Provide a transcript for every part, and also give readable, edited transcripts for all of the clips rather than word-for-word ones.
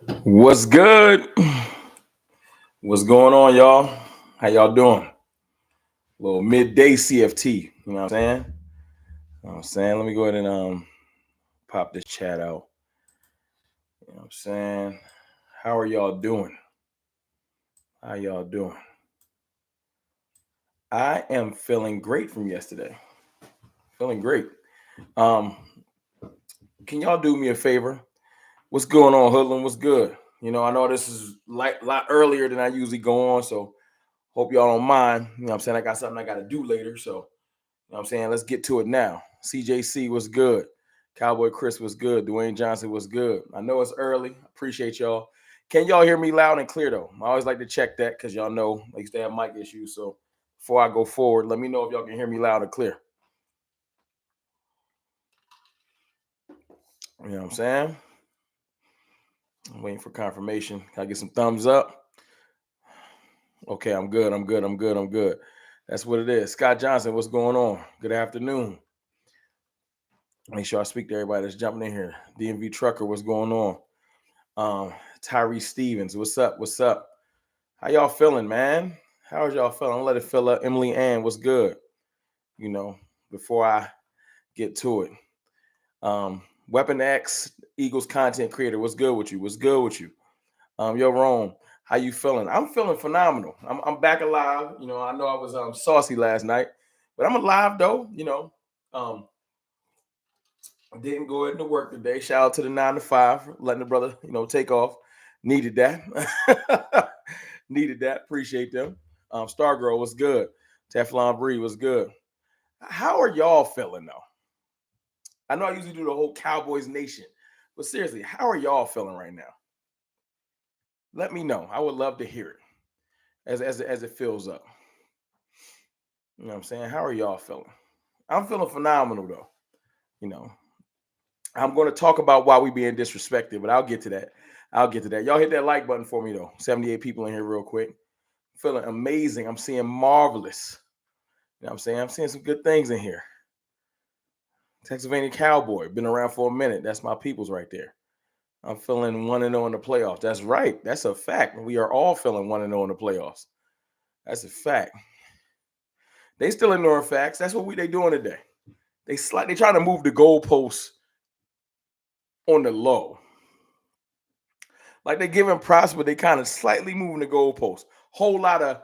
What's good? What's going on, y'all? How y'all doing? Little midday CFT. You know what I'm saying? Let me go ahead and pop this chat out. You know what I'm saying? How are y'all doing? How y'all doing? I am feeling great from yesterday. Feeling great. Um, can y'all do me a favor? What's going on, Hoodlum? What's good? I know this is a lot earlier than I usually go on, so hope y'all don't mind. You know what I'm saying? I got something I got to do later, so you know what I'm saying? Let's get to it now. CJC was good. Cowboy Chris was good. Dwayne Johnson was good. I know it's early. Appreciate y'all. Can y'all hear me loud and clear, though? I always like to check that because y'all know I used to have mic issues. So before I go forward, let me know if y'all can hear me loud and clear. You know what I'm saying? I'm waiting for confirmation. Can I get some thumbs up? Okay, I'm good. I'm good. I'm good. I'm good. That's what it is. Scott Johnson, what's going on? Good afternoon. Make sure I speak to everybody that's jumping in here. DMV Trucker, what's going on? Tyree Stevens, what's up? What's up? How y'all feeling, man? How's y'all feeling? I'll let it fill up. Emily Ann, what's good? Before I get to it. Weapon X, Eagles content creator, what's good with you? What's good with you? Yo, Rome, how you feeling? I'm feeling phenomenal. I'm back alive. I know I was saucy last night, but I'm alive though. I didn't go into work today. Shout out to the 9 to 5, letting the brother, take off. Needed that. Needed that. Appreciate them. Stargirl was good. Teflon Bree was good. How are y'all feeling though? I know I usually do the whole Cowboys Nation, but seriously, how are y'all feeling right now? Let me know. I would love to hear it as it fills up. You know what I'm saying? How are y'all feeling? I'm feeling phenomenal though. You know, I'm going to talk about why we being disrespected, but I'll get to that. Y'all hit that like button for me though. 78 people in here real quick. Feeling amazing. I'm seeing marvelous. You know what I'm saying? I'm seeing some good things in here. Pennsylvania Cowboy, been around for a minute. That's my peoples right there. I'm feeling 1-0 in the playoffs. That's right. That's a fact. We are all feeling 1-0 in the playoffs. That's a fact. They still ignoring facts. That's what they doing today. They trying to move the goalposts on the low. Like they giving props, but they kind of slightly moving the goalposts. Whole lot of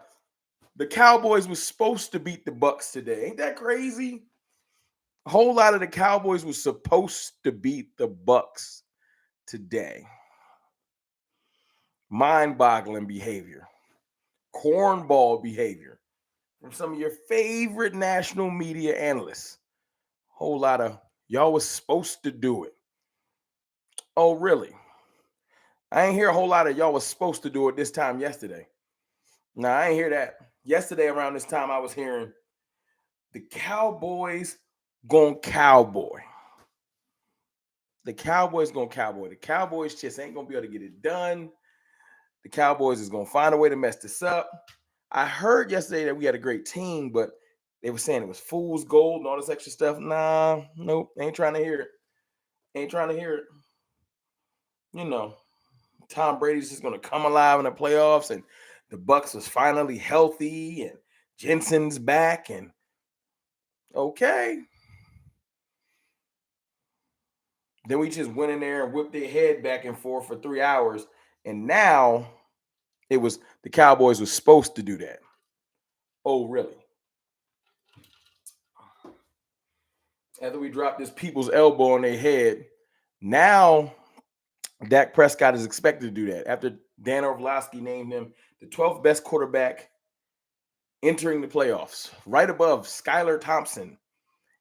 the Cowboys was supposed to beat the Bucks today. Ain't that crazy? A whole lot of the Cowboys was supposed to beat the Bucks today. Mind-boggling behavior. Cornball behavior from some of your favorite national media analysts. Whole lot of y'all was supposed to do it. Oh, really? I ain't hear a whole lot of y'all was supposed to do it this time yesterday. No, I ain't hear that. Yesterday around this time, I was hearing the Cowboys going cowboy. The Cowboys going cowboy. The Cowboys just ain't gonna be able to get it done. The Cowboys is gonna find a way to mess this up. I heard yesterday that we had a great team, but they were saying it was fool's gold and all this extra stuff. Nah, nope, ain't trying to hear it. Ain't trying to hear it. Tom Brady's just gonna come alive in the playoffs, and the Bucks was finally healthy, and Jensen's back, and okay. Then we just went in there and whipped their head back and forth for 3 hours, and now it was the Cowboys was supposed to do that. Oh, really? After we dropped this people's elbow on their head, now Dak Prescott is expected to do that. After Dan Orlovsky named him the 12th best quarterback entering the playoffs, right above Skylar Thompson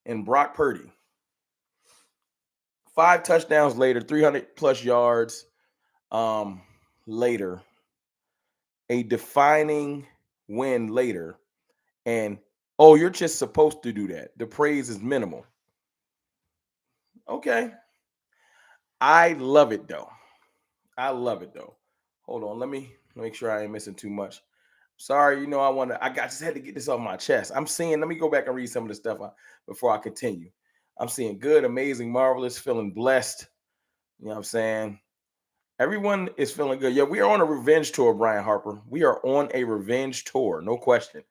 and Brock Purdy. 5 touchdowns later, 300 plus yards later, a defining win later, and you're just supposed to do that. The praise is minimal. Okay. I love it though. Hold on, let me make sure I ain't missing too much. Sorry, I just had to get this off my chest. Let me go back and read some of the stuff before I continue. I'm seeing good, amazing, marvelous, feeling blessed. You know what I'm saying? Everyone is feeling good. Yeah, we are on a revenge tour, Brian Harper. We are on a revenge tour, no question.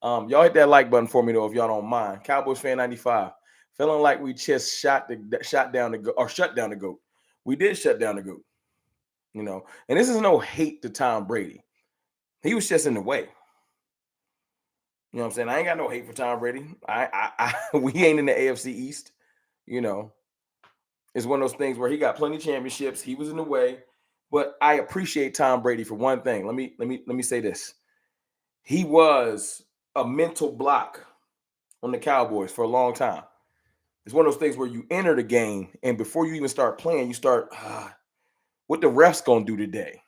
Y'all hit that like button for me though, if y'all don't mind. Cowboys fan 95, feeling like we just shut down the goat. We did shut down the goat, And this is no hate to Tom Brady. He was just in the way. You know what I'm saying? I ain't got no hate for Tom Brady. We ain't in the AFC East. You know, it's one of those things where he got plenty of championships. He was in the way, but I appreciate Tom Brady for one thing. Let me say this. He was a mental block on the Cowboys for a long time. It's one of those things where you enter the game and before you even start playing, you start, what the refs gonna do today?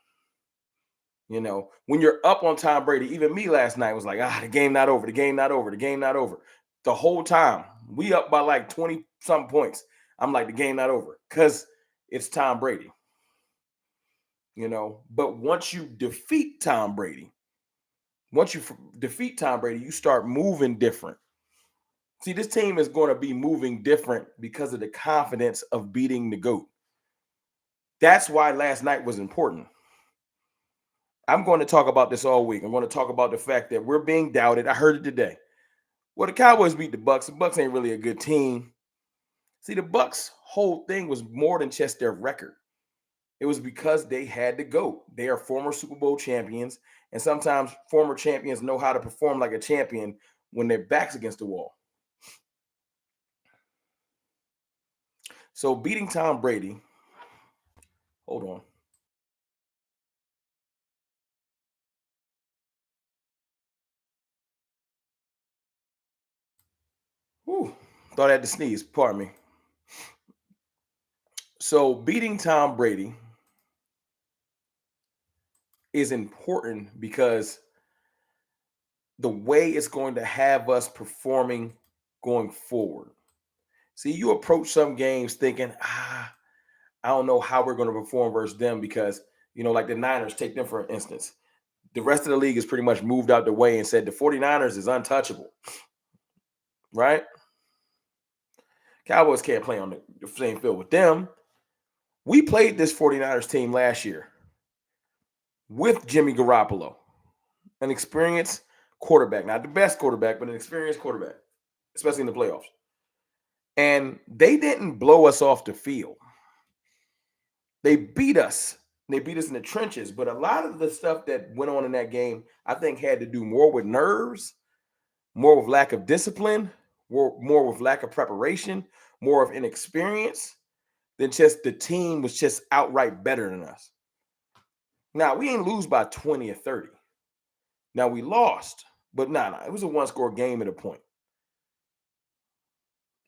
When you're up on Tom Brady, even me last night was like, the game not over, the game not over, the game not over. The whole time, we up by like 20 some points. I'm like, the game not over because it's Tom Brady. But once you defeat Tom Brady, you start moving different. See, this team is going to be moving different because of the confidence of beating the GOAT. That's why last night was important. I'm going to talk about this all week. I'm going to talk about the fact that we're being doubted. I heard it today. Well, the Cowboys beat the Bucs. The Bucs ain't really a good team. See, the Bucs' whole thing was more than just their record. It was because they had the GOAT. They are former Super Bowl champions, and sometimes former champions know how to perform like a champion when their back's against the wall. So beating Tom Brady, hold on. Whew, thought I had to sneeze. Pardon me. So beating Tom Brady is important because the way it's going to have us performing going forward. See, you approach some games thinking, I don't know how we're going to perform versus them because, like the Niners, take them for instance. The rest of the league has pretty much moved out the way and said the 49ers is untouchable, right? Cowboys can't play on the same field with them. We played this 49ers team last year with Jimmy Garoppolo, an experienced quarterback, not the best quarterback, but an experienced quarterback, especially in the playoffs. And they didn't blow us off the field. They beat us. They beat us in the trenches. But a lot of the stuff that went on in that game, I think, had to do more with nerves, more with lack of discipline, more with lack of preparation, more of inexperience than just the team was just outright better than us. Now, we ain't lose by 20 or 30. Now, we lost, but it was a one-score game at a point.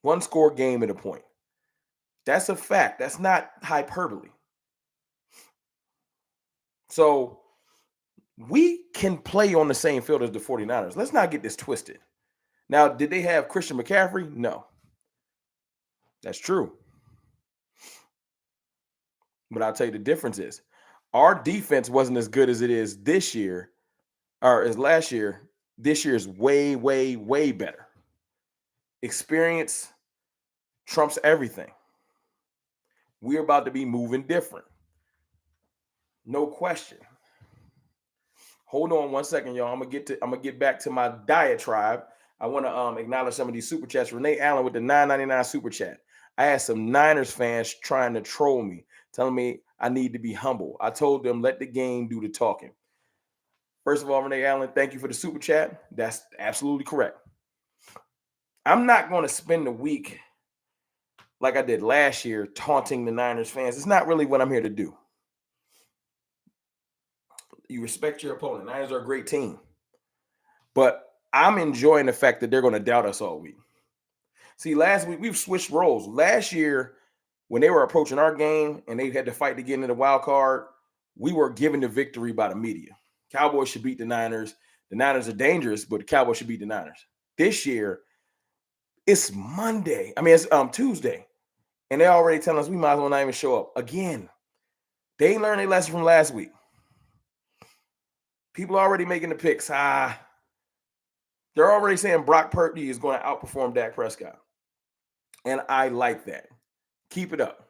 One-score game at a point. That's a fact. That's not hyperbole. So we can play on the same field as the 49ers. Let's not get this twisted. Now, did they have Christian McCaffrey? No. That's true. But I'll tell you the difference is our defense wasn't as good as it is this year or as last year. This year is way, way, way better. Experience trumps everything. We're about to be moving different. No question. Hold on one second, y'all. I'm gonna get back to my diatribe. I want to acknowledge some of these super chats. Renee Allen with the $9.99 super chat. I had some Niners fans trying to troll me, telling me I need to be humble. I told them let the game do the talking. First of all, Renee Allen, thank you for the super chat. That's absolutely correct. I'm not going to spend the week like I did last year taunting the Niners fans. It's not really what I'm here to do. You respect your opponent. Niners are a great team. But I'm enjoying the fact that they're going to doubt us all week. See, last week we've switched roles. Last year, when they were approaching our game and they had to fight to get into the wild card, we were given the victory by the media. Cowboys should beat the Niners. The Niners are dangerous, but the Cowboys should beat the Niners. This year, it's Monday. It's Tuesday. And they're already telling us we might as well not even show up. Again, they learned a lesson from last week. People are already making the picks. They're already saying Brock Purdy is going to outperform Dak Prescott. And I like that. Keep it up.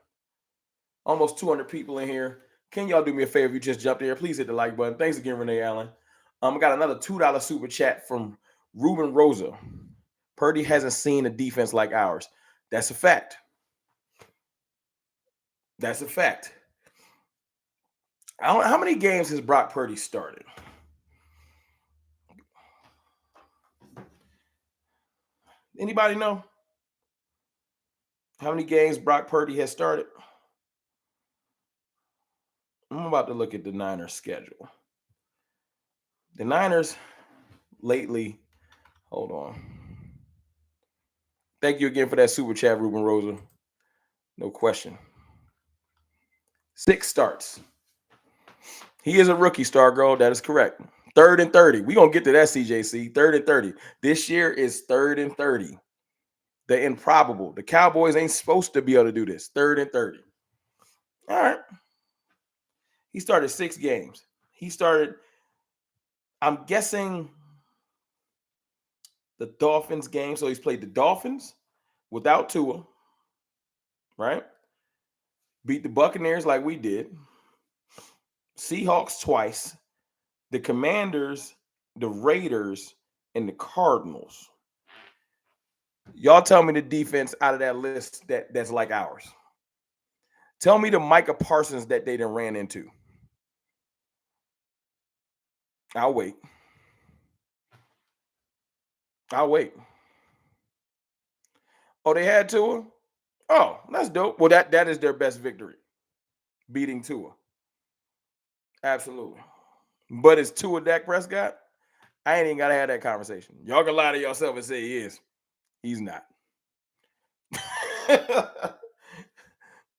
Almost 200 people in here. Can y'all do me a favor? If you just jumped here, please hit the like button. Thanks again, Renee Allen. I got another $2 super chat from Ruben Rosa. Purdy hasn't seen a defense like ours. That's a fact. That's a fact. How many games has Brock Purdy started? Anybody know? How many games Brock Purdy has started? I'm about to look at the Niners schedule. The Niners lately, hold on. Thank you again for that super chat, Ruben Rosa. No question. 6 starts. He is a rookie, Star Girl. That is correct. 3rd and 30. We're going to get to that, CJC. 3rd and 30. This year is 3rd and 30. The improbable. The Cowboys ain't supposed to be able to do this. 3rd and 30. All right. He started 6 games. He started, I'm guessing, the Dolphins game. So he's played the Dolphins without Tua, right? Beat the Buccaneers like we did. Seahawks twice. The Commanders, the Raiders, and the Cardinals. Y'all tell me the defense out of that list that's like ours. Tell me the Micah Parsons that they done ran into. I'll wait. Oh, they had Tua? Oh, that's dope. Well, that is their best victory. Beating Tua. Absolutely. But is Tua Dak Prescott? I ain't even got to have that conversation. Y'all can lie to yourself and say he is. He's not.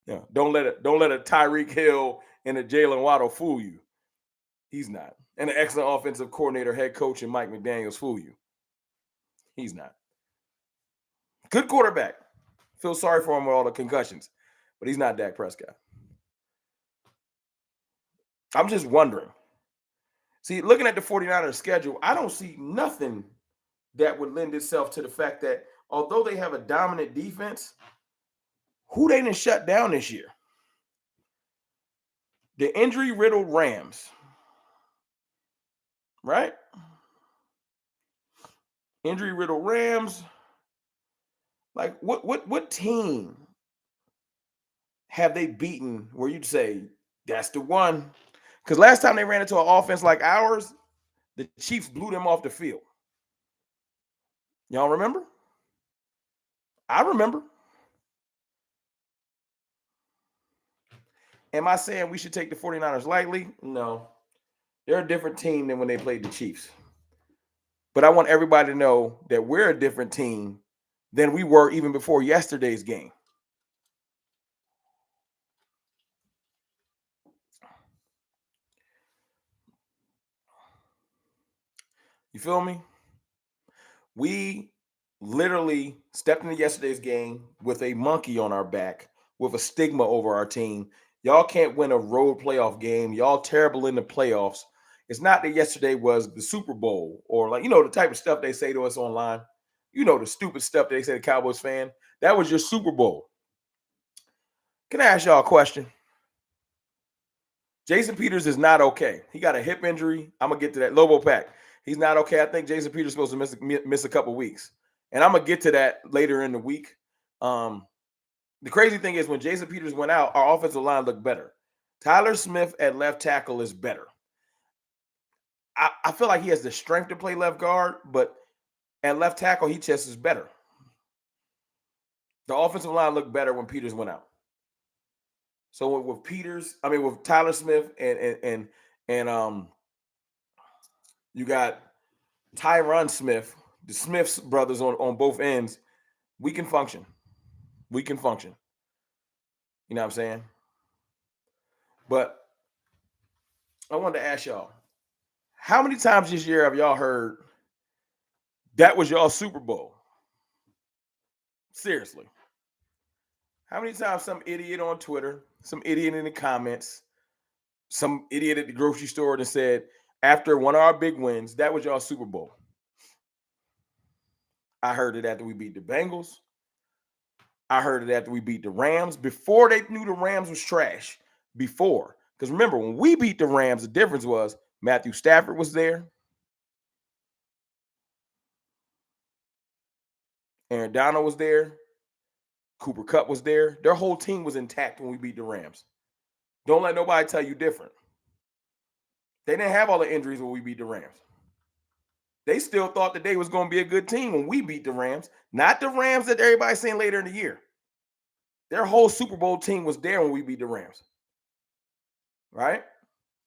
Yeah, don't let a Tyreek Hill and a Jalen Waddle fool you. He's not. And an excellent offensive coordinator, head coach, and Mike McDaniels fool you. He's not. Good quarterback. Feel sorry for him with all the concussions, but he's not Dak Prescott. I'm just wondering. See, looking at the 49ers schedule, I don't see nothing that would lend itself to the fact that although they have a dominant defense, who they didn't shut down this year? The injury-riddled Rams. Right? Injury-riddled Rams. Like, what team have they beaten where you'd say that's the one? Because last time they ran into an offense like ours, the Chiefs blew them off the field. Y'all remember? I remember. Am I saying we should take the 49ers lightly? No. They're a different team than when they played the Chiefs. But I want everybody to know that we're a different team than we were even before yesterday's game. You feel me? We literally stepped into yesterday's game with a monkey on our back, with a stigma over our team. Y'all can't win a road playoff game. Y'all terrible in the playoffs. It's not that yesterday was the Super Bowl or like, the type of stuff they say to us online. The stupid stuff they say to Cowboys fan. That was your Super Bowl. Can I ask y'all a question? Jason Peters is not okay. He got a hip injury. I'm going to get to that. Lobo Pack. He's not okay. I think Jason Peters is supposed to miss a couple weeks. And I'm going to get to that later in the week. The crazy thing is when Jason Peters went out, our offensive line looked better. Tyler Smith at left tackle is better. I feel like he has the strength to play left guard, but at left tackle, he just is better. The offensive line looked better when Peters went out. So with Tyler Smith and you got Tyron Smith, the Smiths brothers on both ends, we can function. You know what I'm saying? But I wanted to ask y'all, how many times this year have y'all heard that was y'all Super Bowl? Seriously. How many times some idiot on Twitter, some idiot in the comments, some idiot at the grocery store that said, after one of our big wins, that was y'all Super Bowl? I heard it after we beat the Bengals. I heard it after we beat the Rams. Before they knew the Rams was trash. Before. Because remember, when we beat the Rams, the difference was Matthew Stafford was there. Aaron Donald was there. Cooper Kupp was there. Their whole team was intact when we beat the Rams. Don't let nobody tell you different. They didn't have all the injuries when we beat the Rams. They still thought that they was going to be a good team when we beat the Rams. Not the Rams that everybody's saying later in the year. Their whole Super Bowl team was there when we beat the Rams. Right?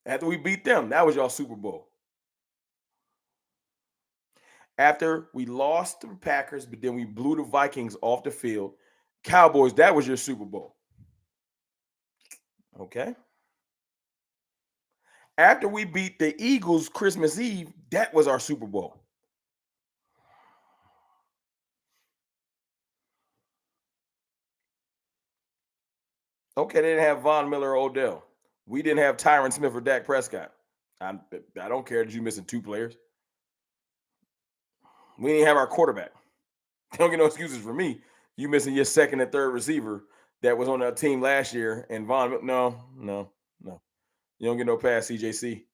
After we beat them, that was y'all Super Bowl. After we lost to the Packers, but then we blew the Vikings off the field. Cowboys, that was your Super Bowl. Okay. After we beat the Eagles Christmas Eve, that was our Super Bowl. Okay, they didn't have Von Miller or Odell. We didn't have Tyron Smith or Dak Prescott. I don't care that you missing 2 players. We didn't have our quarterback. Don't get no excuses for me. You missing your second and third receiver that was on that team last year, and Von. No. You don't get no pass, CJC.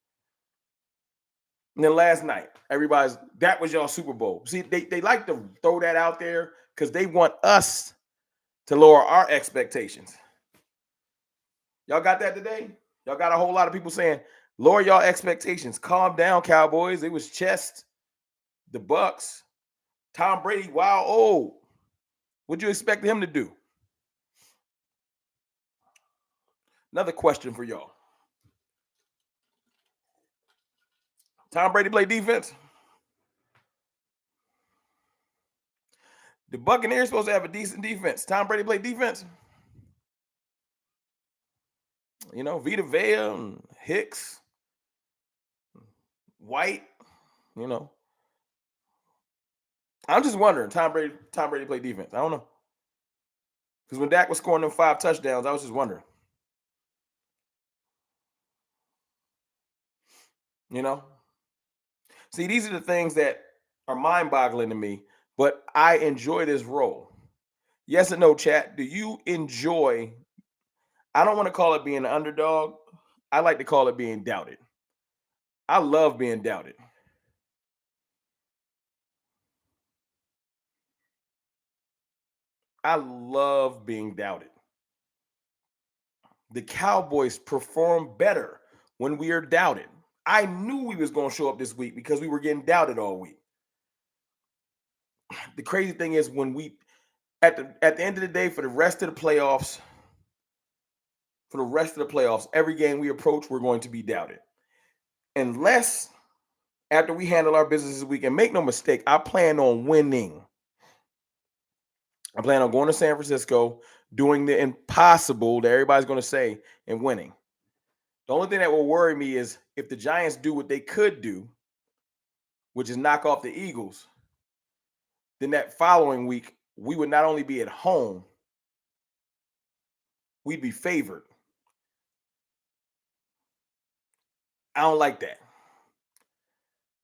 And then last night, that was y'all Super Bowl. See, they like to throw that out there because they want us to lower our expectations. Y'all got that today? Y'all got a whole lot of people saying, lower y'all expectations. Calm down, Cowboys. It was chest, the Bucks. Tom Brady, wow, old. What'd you expect him to do? Another question for y'all. Tom Brady play defense? The Buccaneers supposed to have a decent defense. Tom Brady play defense? You know, Vita Vea and Hicks, White, you know. I'm just wondering, Tom Brady play defense. I don't know. Because when Dak was scoring them 5 touchdowns, I was just wondering. You know? See, these are the things that are mind-boggling to me, but I enjoy this role. Yes or no, chat? Do you enjoy? I don't want to call it being an underdog. I like to call it being doubted. I love being doubted. I love being doubted. The Cowboys perform better when we are doubted. I knew we was going to show up this week because we were getting doubted all week. The crazy thing is when we at the end of the day for the rest of the playoffs, every game we approach, we're going to be doubted. Unless after we handle our business this week, and make no mistake, I plan on winning. I plan on going to San Francisco, doing the impossible that everybody's going to say, and winning. The only thing that will worry me is if the Giants do what they could do, which is knock off the Eagles, then that following week, we would not only be at home, we'd be favored. I don't like that.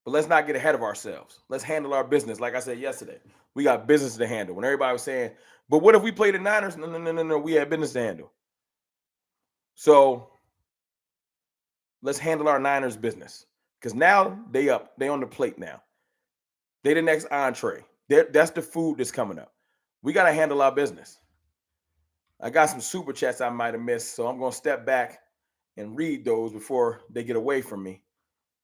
But let's not get ahead of ourselves. Let's handle our business. Like I said yesterday, we got business to handle. When everybody was saying, but what if we play the Niners? No. We had business to handle. So let's handle our Niners business. Because now they on the plate now. They the next entree. That's the food that's coming up. We got to handle our business. I got some super chats I might have missed, so I'm going to step back and read those before they get away from me.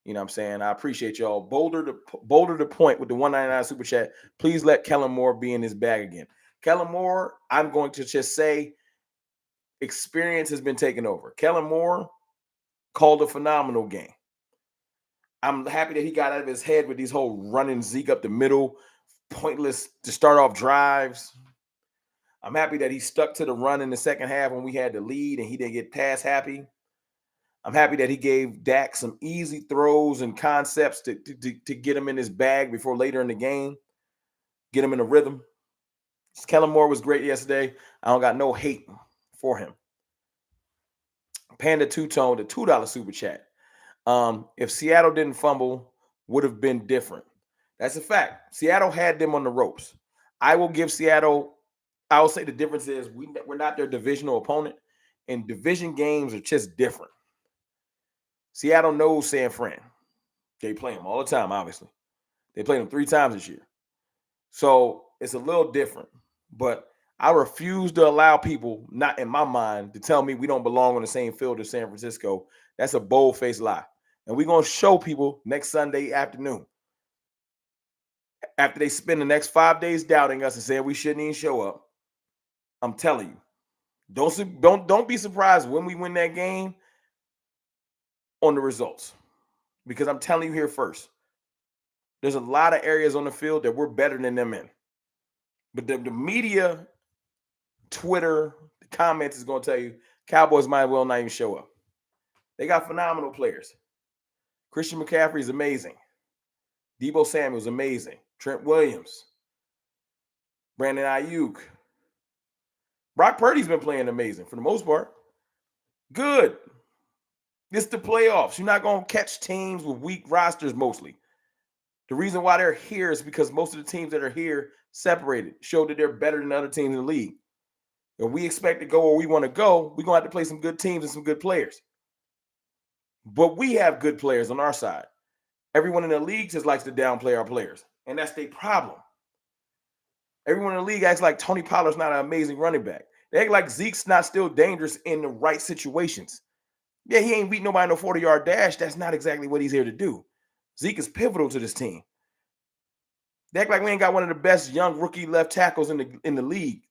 You know what I'm saying? I appreciate y'all. Boulder to point with the 199 super chat. Please let Kellen Moore be in his bag again. Kellen Moore, I'm going to just say experience has been taken over. Kellen Moore called a phenomenal game. I'm happy that he got out of his head with these whole running Zeke up the middle, pointless to start off drives. I'm happy that he stuck to the run in the second half when we had the lead and he didn't get pass happy. I'm happy that he gave Dak some easy throws and concepts to get him in his bag before later in the game, get him in a rhythm. Kellen Moore was great yesterday. I don't got no hate for him. Panda Two-Tone, the $2 super chat. If Seattle didn't fumble, would have been different. That's a fact. Seattle had them on the ropes. I will give Seattle, I will say the difference is we're not their divisional opponent, and division games are just different. Seattle knows San Fran. They play them all the time, obviously. They played them 3 times this year. So it's a little different. But I refuse to allow people, not in my mind, to tell me we don't belong on the same field as San Francisco. That's a bold-faced lie. And we're going to show people next Sunday afternoon. After they spend the next 5 days doubting us and saying we shouldn't even show up, I'm telling you, don't be surprised when we win that game on the results. Because I'm telling you here first, there's a lot of areas on the field that we're better than them in. But the media, Twitter, the comments is going to tell you Cowboys might well not even show up. They got phenomenal players. Christian McCaffrey is amazing. Deebo Samuel's amazing. Trent Williams. Brandon Ayuk. Brock Purdy's been playing amazing for the most part. Good. It's the playoffs. You're not going to catch teams with weak rosters mostly. The reason why they're here is because most of the teams that are here separated, show that they're better than other teams in the league. If we expect to go where we want to go, we're going to have to play some good teams and some good players. But we have good players on our side. Everyone in the league just likes to downplay our players, and that's their problem. Everyone in the league acts like Tony Pollard's not an amazing running back. They act like Zeke's not still dangerous in the right situations. Yeah, he ain't beat nobody no 40-yard dash. That's not exactly what he's here to do. Zeke is pivotal to this team. They act like we ain't got one of the best young rookie left tackles in the league.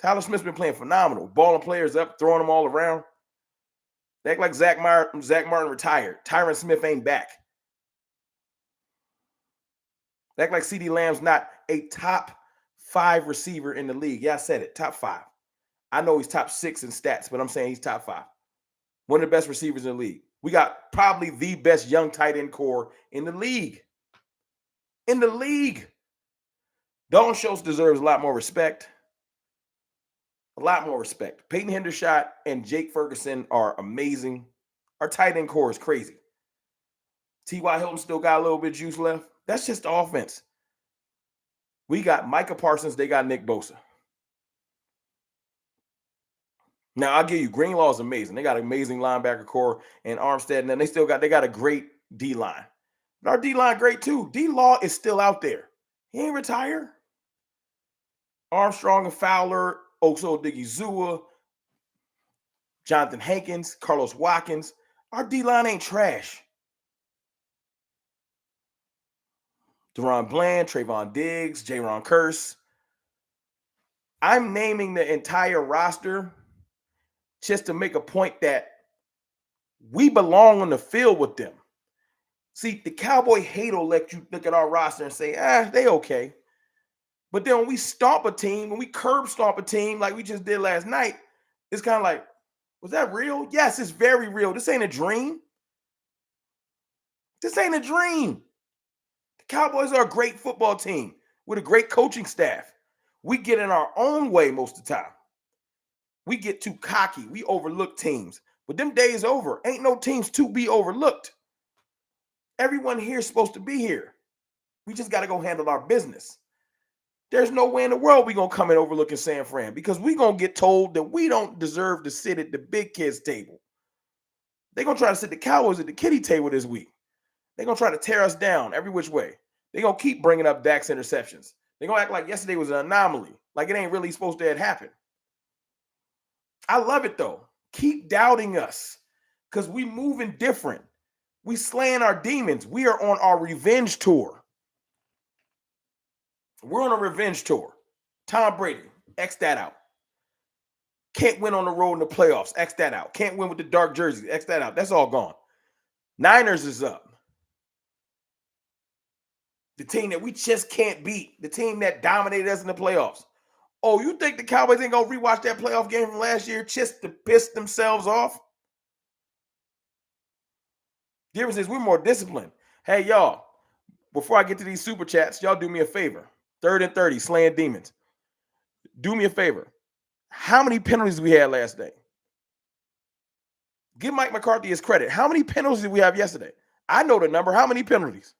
Tyler Smith's been playing phenomenal, balling players up, throwing them all around. They act like Zach Martin retired. Tyron Smith ain't back. They act like CeeDee Lamb's not a top 5 receiver in the league. Yeah, I said it, top 5. I know he's top 6 in stats, but I'm saying he's top 5. One of the best receivers in the league. We got probably the best young tight end core in the league. In the league. Dalton Schultz deserves a lot more respect. A lot more respect. Peyton Hendershot and Jake Ferguson are amazing. Our tight end core is crazy. T.Y. Hilton still got a little bit of juice left. That's just the offense. We got Micah Parsons. They got Nick Bosa. Now, I'll give you, Greenlaw is amazing. They got an amazing linebacker core and Armstead, and then they got a great D-line. But our D-line great too. D-Law is still out there. He ain't retired. Armstrong and Fowler, Oso Digizua, Jonathan Hankins, Carlos Watkins. Our D-line ain't trash. Deron Bland, Trayvon Diggs, Jaron Kearse. I'm naming the entire roster just to make a point that we belong on the field with them. See, the Cowboy hate will let you look at our roster and say, they okay. But then when we stomp a team, when we curb stomp a team like we just did last night, it's kind of like, was that real? Yes, it's very real. This ain't a dream. This ain't a dream. The Cowboys are a great football team with a great coaching staff. We get in our own way most of the time. We get too cocky. We overlook teams. But them days over. Ain't no teams to be overlooked. Everyone here is supposed to be here. We just got to go handle our business. There's no way in the world we're going to come in overlooking San Fran because we're going to get told that we don't deserve to sit at the big kids table. They're going to try to sit the Cowboys at the kiddie table this week. They're going to try to tear us down every which way. They're going to keep bringing up Dak's interceptions. They're going to act like yesterday was an anomaly, like it ain't really supposed to have happened. I love it, though. Keep doubting us because we moving different. We slaying our demons. We are on our revenge tour. We're on a revenge tour. Tom Brady, X that out. Can't win on the road in the playoffs, X that out. Can't win with the dark jerseys, X that out. That's all gone. Niners is up. The team that we just can't beat. The team that dominated us in the playoffs. Oh, you think the Cowboys ain't going to rewatch that playoff game from last year just to piss themselves off? The difference is we're more disciplined. Hey, y'all, before I get to these super chats, y'all do me a favor. 3rd and 30, slaying demons. Do me a favor. How many penalties we had last day? Give Mike McCarthy his credit. How many penalties did we have yesterday? I know the number. How many penalties?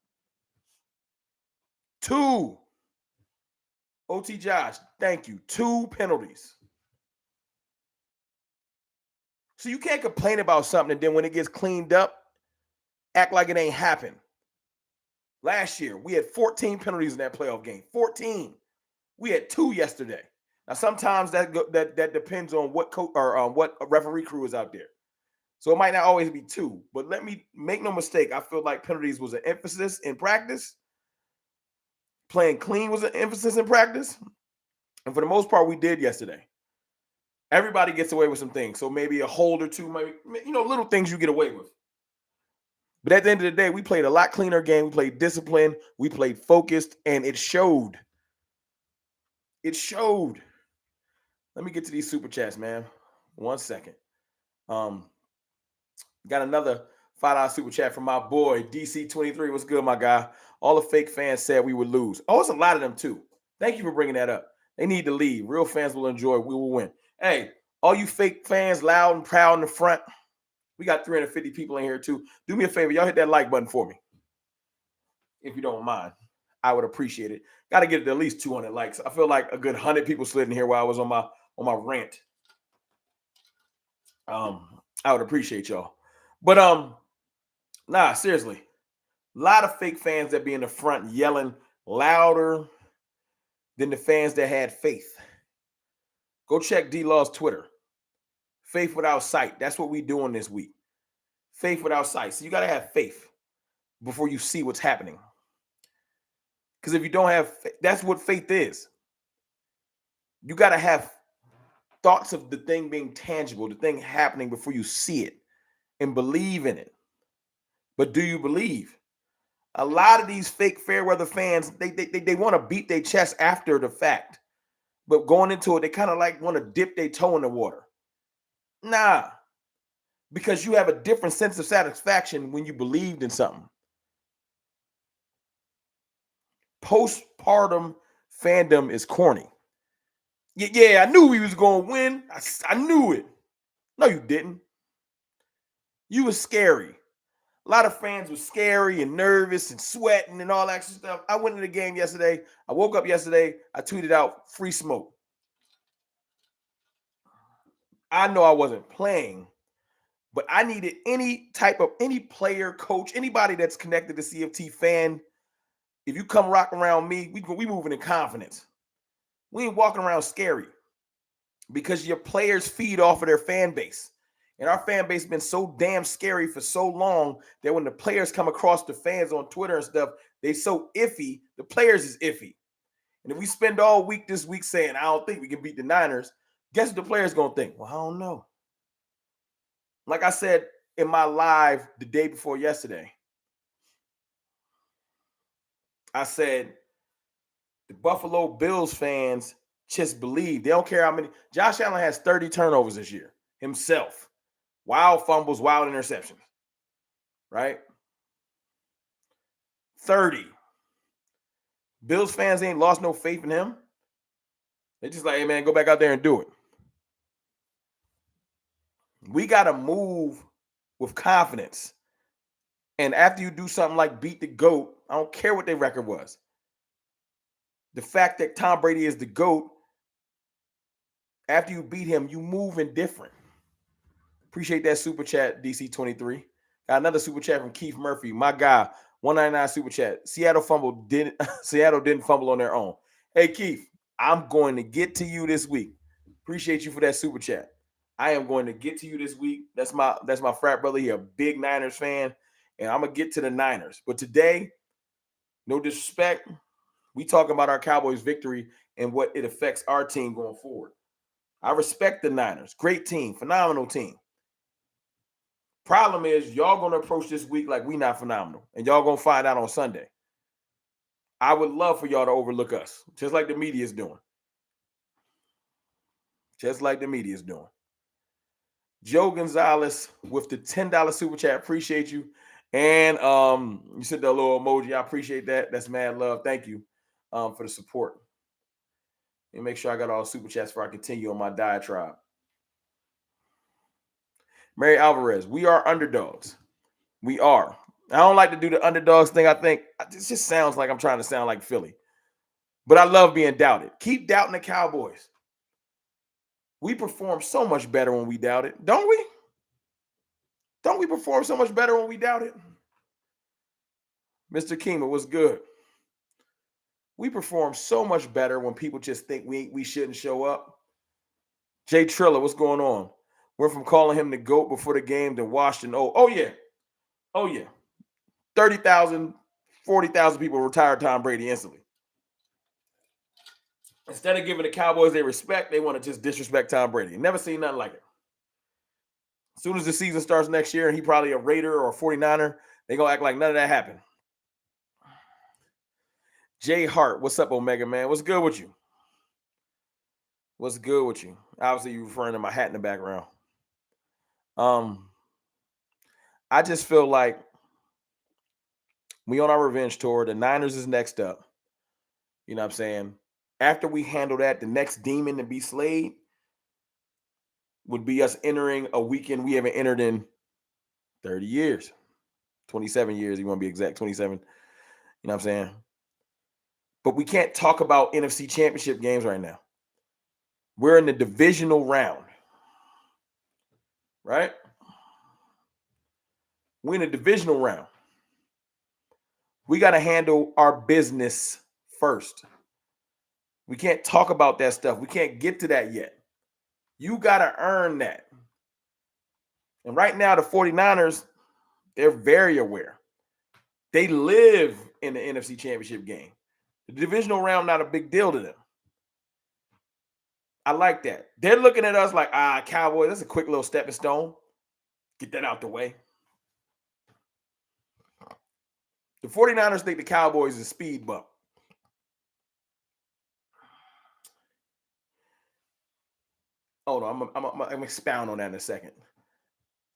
2. OT Josh, thank you. 2 penalties. So you can't complain about something and then when it gets cleaned up, act like it ain't happened. Last year, we had 14 penalties in that playoff game. 14. We had 2 yesterday. Now, sometimes that depends on what what referee crew is out there. So it might not always be 2. But let me make no mistake. I feel like penalties was an emphasis in practice. Playing clean was an emphasis in practice. And for the most part, we did yesterday. Everybody gets away with some things. So maybe a hold or 2, maybe, little things you get away with. But at the end of the day, we played a lot cleaner game. We played disciplined. We played focused, and it showed. It showed. Let me get to these super chats, man. 1 second. Got another $5 super chat from my boy DC23. What's good, my guy? All the fake fans said we would lose. Oh, it's a lot of them too. Thank you for bringing that up. They need to leave. Real fans will enjoy. We will win. Hey, all you fake fans, loud and proud in the front. We got 350 people in here too. Do me a favor, y'all hit that like button for me, if you don't mind. I would appreciate it. Got to get it to at least 200 likes. I feel like a good 100 people slid in here while I was on my rant. I would appreciate y'all. But nah, seriously. A lot of fake fans that be in the front yelling louder than the fans that had faith. Go check D-Law's Twitter. Faith without sight. That's what we doing this week. Faith without sight. So you got to have faith before you see what's happening. Because if you don't have faith, that's what faith is. You got to have thoughts of the thing being tangible, the thing happening before you see it and believe in it. But do you believe? A lot of these fake fair weather fans, they want to beat their chest after the fact. But going into it, they kind of like want to dip their toe in the water. Nah. Because you have a different sense of satisfaction when you believed in something. Postpartum fandom is corny. Yeah, I knew we was going to win. I knew it. No, you didn't. You were scary. A lot of fans were scary and nervous and sweating and all that stuff. I went to the game yesterday. I woke up yesterday. I tweeted out free smoke. I know I wasn't playing, but I needed any player, coach, anybody that's connected to CFT fan. If you come rock around me, we moving in confidence. We ain't walking around scary because your players feed off of their fan base. And our fan base has been so damn scary for so long that when the players come across the fans on Twitter and stuff, they so iffy. The players is iffy. And if we spend all week this week saying, I don't think we can beat the Niners, guess what the players going to think? Well, I don't know. Like I said in my live the day before yesterday, I said the Buffalo Bills fans just believe. They don't care how many. Josh Allen has 30 turnovers this year himself. Wild fumbles, wild interceptions. Right? 30. Bills fans ain't lost no faith in him. They just like, hey, man, go back out there and do it. We got to move with confidence. And after you do something like beat the GOAT, I don't care what their record was. The fact that Tom Brady is the GOAT, after you beat him, you move indifferent. Appreciate that super chat, DC23. Got another super chat from Keith Murphy. My guy, 199 super chat. Seattle didn't fumble on their own. Hey, Keith, I'm going to get to you this week. Appreciate you for that super chat. I am going to get to you this week. That's my frat brother. He a big Niners fan, and I'm going to get to the Niners. But today, no disrespect, we talking about our Cowboys victory and what it affects our team going forward. I respect the Niners. Great team, phenomenal team. Problem is, y'all going to approach this week like we not phenomenal, and y'all going to find out on Sunday. I would love for y'all to overlook us, just like the media is doing. Just like the media is doing. Joe Gonzalez with the $10 super chat. Appreciate you. And you sent that little emoji. I appreciate that. That's mad love. Thank you for the support. And make sure I got all the super chats before I continue on my diatribe. Mary Alvarez, we are underdogs. We are. I don't like to do the underdogs thing. I think it just sounds like I'm trying to sound like Philly. But I love being doubted. Keep doubting the Cowboys. We perform so much better when we doubt it, don't we? Don't we perform so much better when we doubt it? Mr. Kima, what's good? We perform so much better when people just think we shouldn't show up. Jay Triller, what's going on? Went from calling him the GOAT before the game to Washington. Oh yeah. Oh yeah. 30,000, 40,000 people retired Tom Brady instantly. Instead of giving the Cowboys their respect, they want to just disrespect Tom Brady. Never seen nothing like it. As soon as the season starts next year and he probably a Raider or a 49er, they going to act like none of that happened. Jay Hart, what's up, Omega Man? What's good with you? What's good with you? Obviously, you're referring to my hat in the background. I just feel like we on our revenge tour. The Niners is next up. You know what I'm saying? After we handle that, the next demon to be slayed would be us entering a weekend we haven't entered in 30 years. 27 years, you want to be exact, 27. You know what I'm saying? But we can't talk about NFC championship games right now. We're in the divisional round. Right? We're in the divisional round. We got to handle our business first. We can't talk about that stuff. We can't get to that yet. You got to earn that. And right now, the 49ers, they're very aware. They live in the NFC Championship game. The divisional round, not a big deal to them. I like that. They're looking at us like, Cowboys, that's a quick little stepping stone. Get that out the way. The 49ers think the Cowboys is a speed bump. Hold on, I'm expound on that in a second.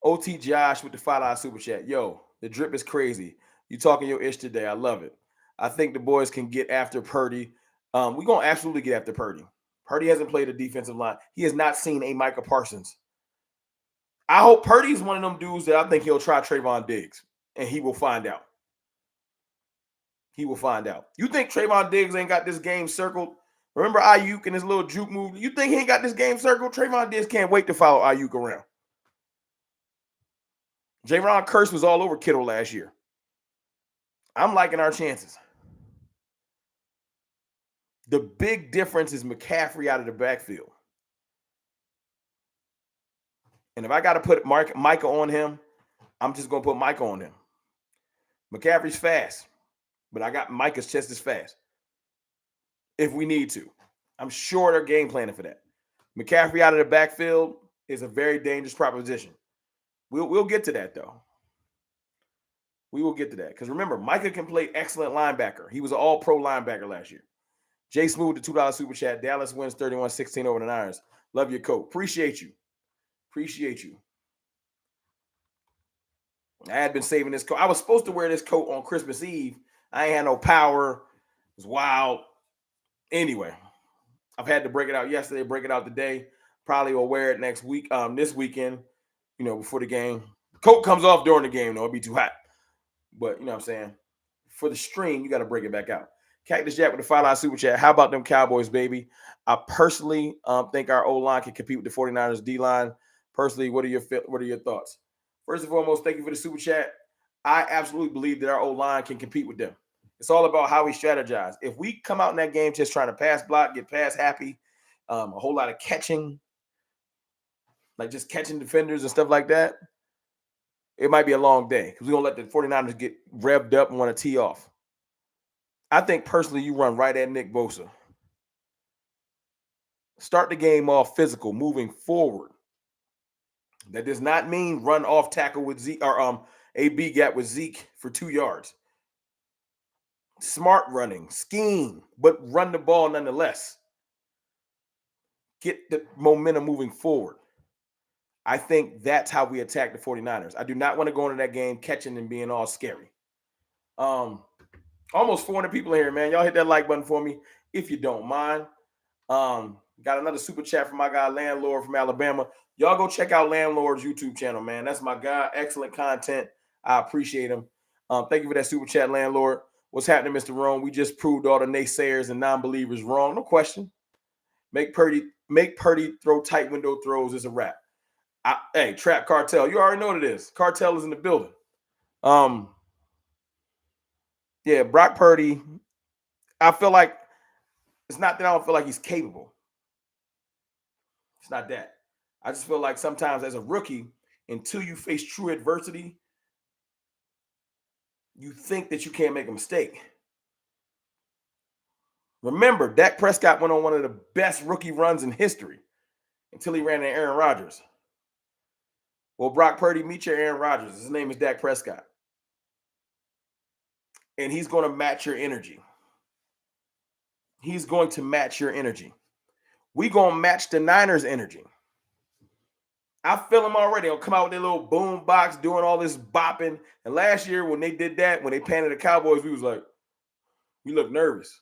OT Josh with the $5 super chat. Yo, the drip is crazy. You talking your ish today. I love it. I think the boys can get after Purdy. We're going to absolutely get after Purdy. Purdy hasn't played a defensive line. He has not seen a Micah Parsons. I hope Purdy's one of them dudes that I think he'll try Trayvon Diggs, and he will find out. He will find out. You think Trayvon Diggs ain't got this game circled? Remember Ayuk and his little juke move? You think he ain't got this game circled? Trayvon Diggs can't wait to follow Ayuk around. J-Ron Curse was all over Kittle last year. I'm liking our chances. The big difference is McCaffrey out of the backfield. And if I got to put Micah on him, I'm just going to put Micah on him. McCaffrey's fast, but I got Micah's just as fast if we need to. I'm sure they're game planning for that. McCaffrey out of the backfield is a very dangerous proposition. We'll get to that, though. We will get to that. Because remember, Micah can play excellent linebacker. He was an all-pro linebacker last year. Jay Smooth, the $2 super chat. Dallas wins 31-16 over the Niners. Love your coat. Appreciate you. Appreciate you. I had been saving this coat. I was supposed to wear this coat on Christmas Eve. I ain't had no power. It was wild. Anyway, I've had to break it out yesterday, break it out today. Probably will wear it next week, this weekend, before the game. The coat comes off during the game, though. It'll be too hot. But, you know what I'm saying? For the stream, you got to break it back out. Cactus Jack with the $5 super chat. How about them Cowboys, baby? I personally think our O-line can compete with the 49ers D-line. Personally, what are your thoughts? First and foremost, thank you for the super chat. I absolutely believe that our O-line can compete with them. It's all about how we strategize. If we come out in that game just trying to pass block, get pass happy, a whole lot of catching, like just catching defenders and stuff like that, it might be a long day because we're going to let the 49ers get revved up and want to tee off. I think personally you run right at Nick Bosa. Start the game off physical, moving forward. That does not mean run off tackle with Zeke or AB gap with Zeke for 2 yards. Smart running, scheme, but run the ball nonetheless. Get the momentum moving forward. I think that's how we attack the 49ers. I do not want to go into that game catching and being all scary. Almost 400 people in here, man. Y'all hit that like button for me if you don't mind. Got another super chat from my guy, Landlord from Alabama. Y'all go check out Landlord's YouTube channel, man. That's my guy. Excellent content. I appreciate him. Thank you for that super chat, Landlord. What's happening, Mr. Rome? We just proved all the naysayers and non-believers wrong. No question. Make Purdy throw tight window throws is a wrap. Hey, Trap Cartel. You already know what it is. Cartel is in the building. Yeah, Brock Purdy, I feel like it's not that I don't feel like he's capable. It's not that. I just feel like sometimes as a rookie, until you face true adversity, you think that you can't make a mistake. Remember, Dak Prescott went on one of the best rookie runs in history until he ran into Aaron Rodgers. Well, Brock Purdy, meet your Aaron Rodgers. His name is Dak Prescott. And he's going to match your energy. He's going to match your energy. We going to match the Niners' energy. I feel them already. They'll come out with their little boom box doing all this bopping. And last year when they did that, when they panted the Cowboys, we was like, we look nervous.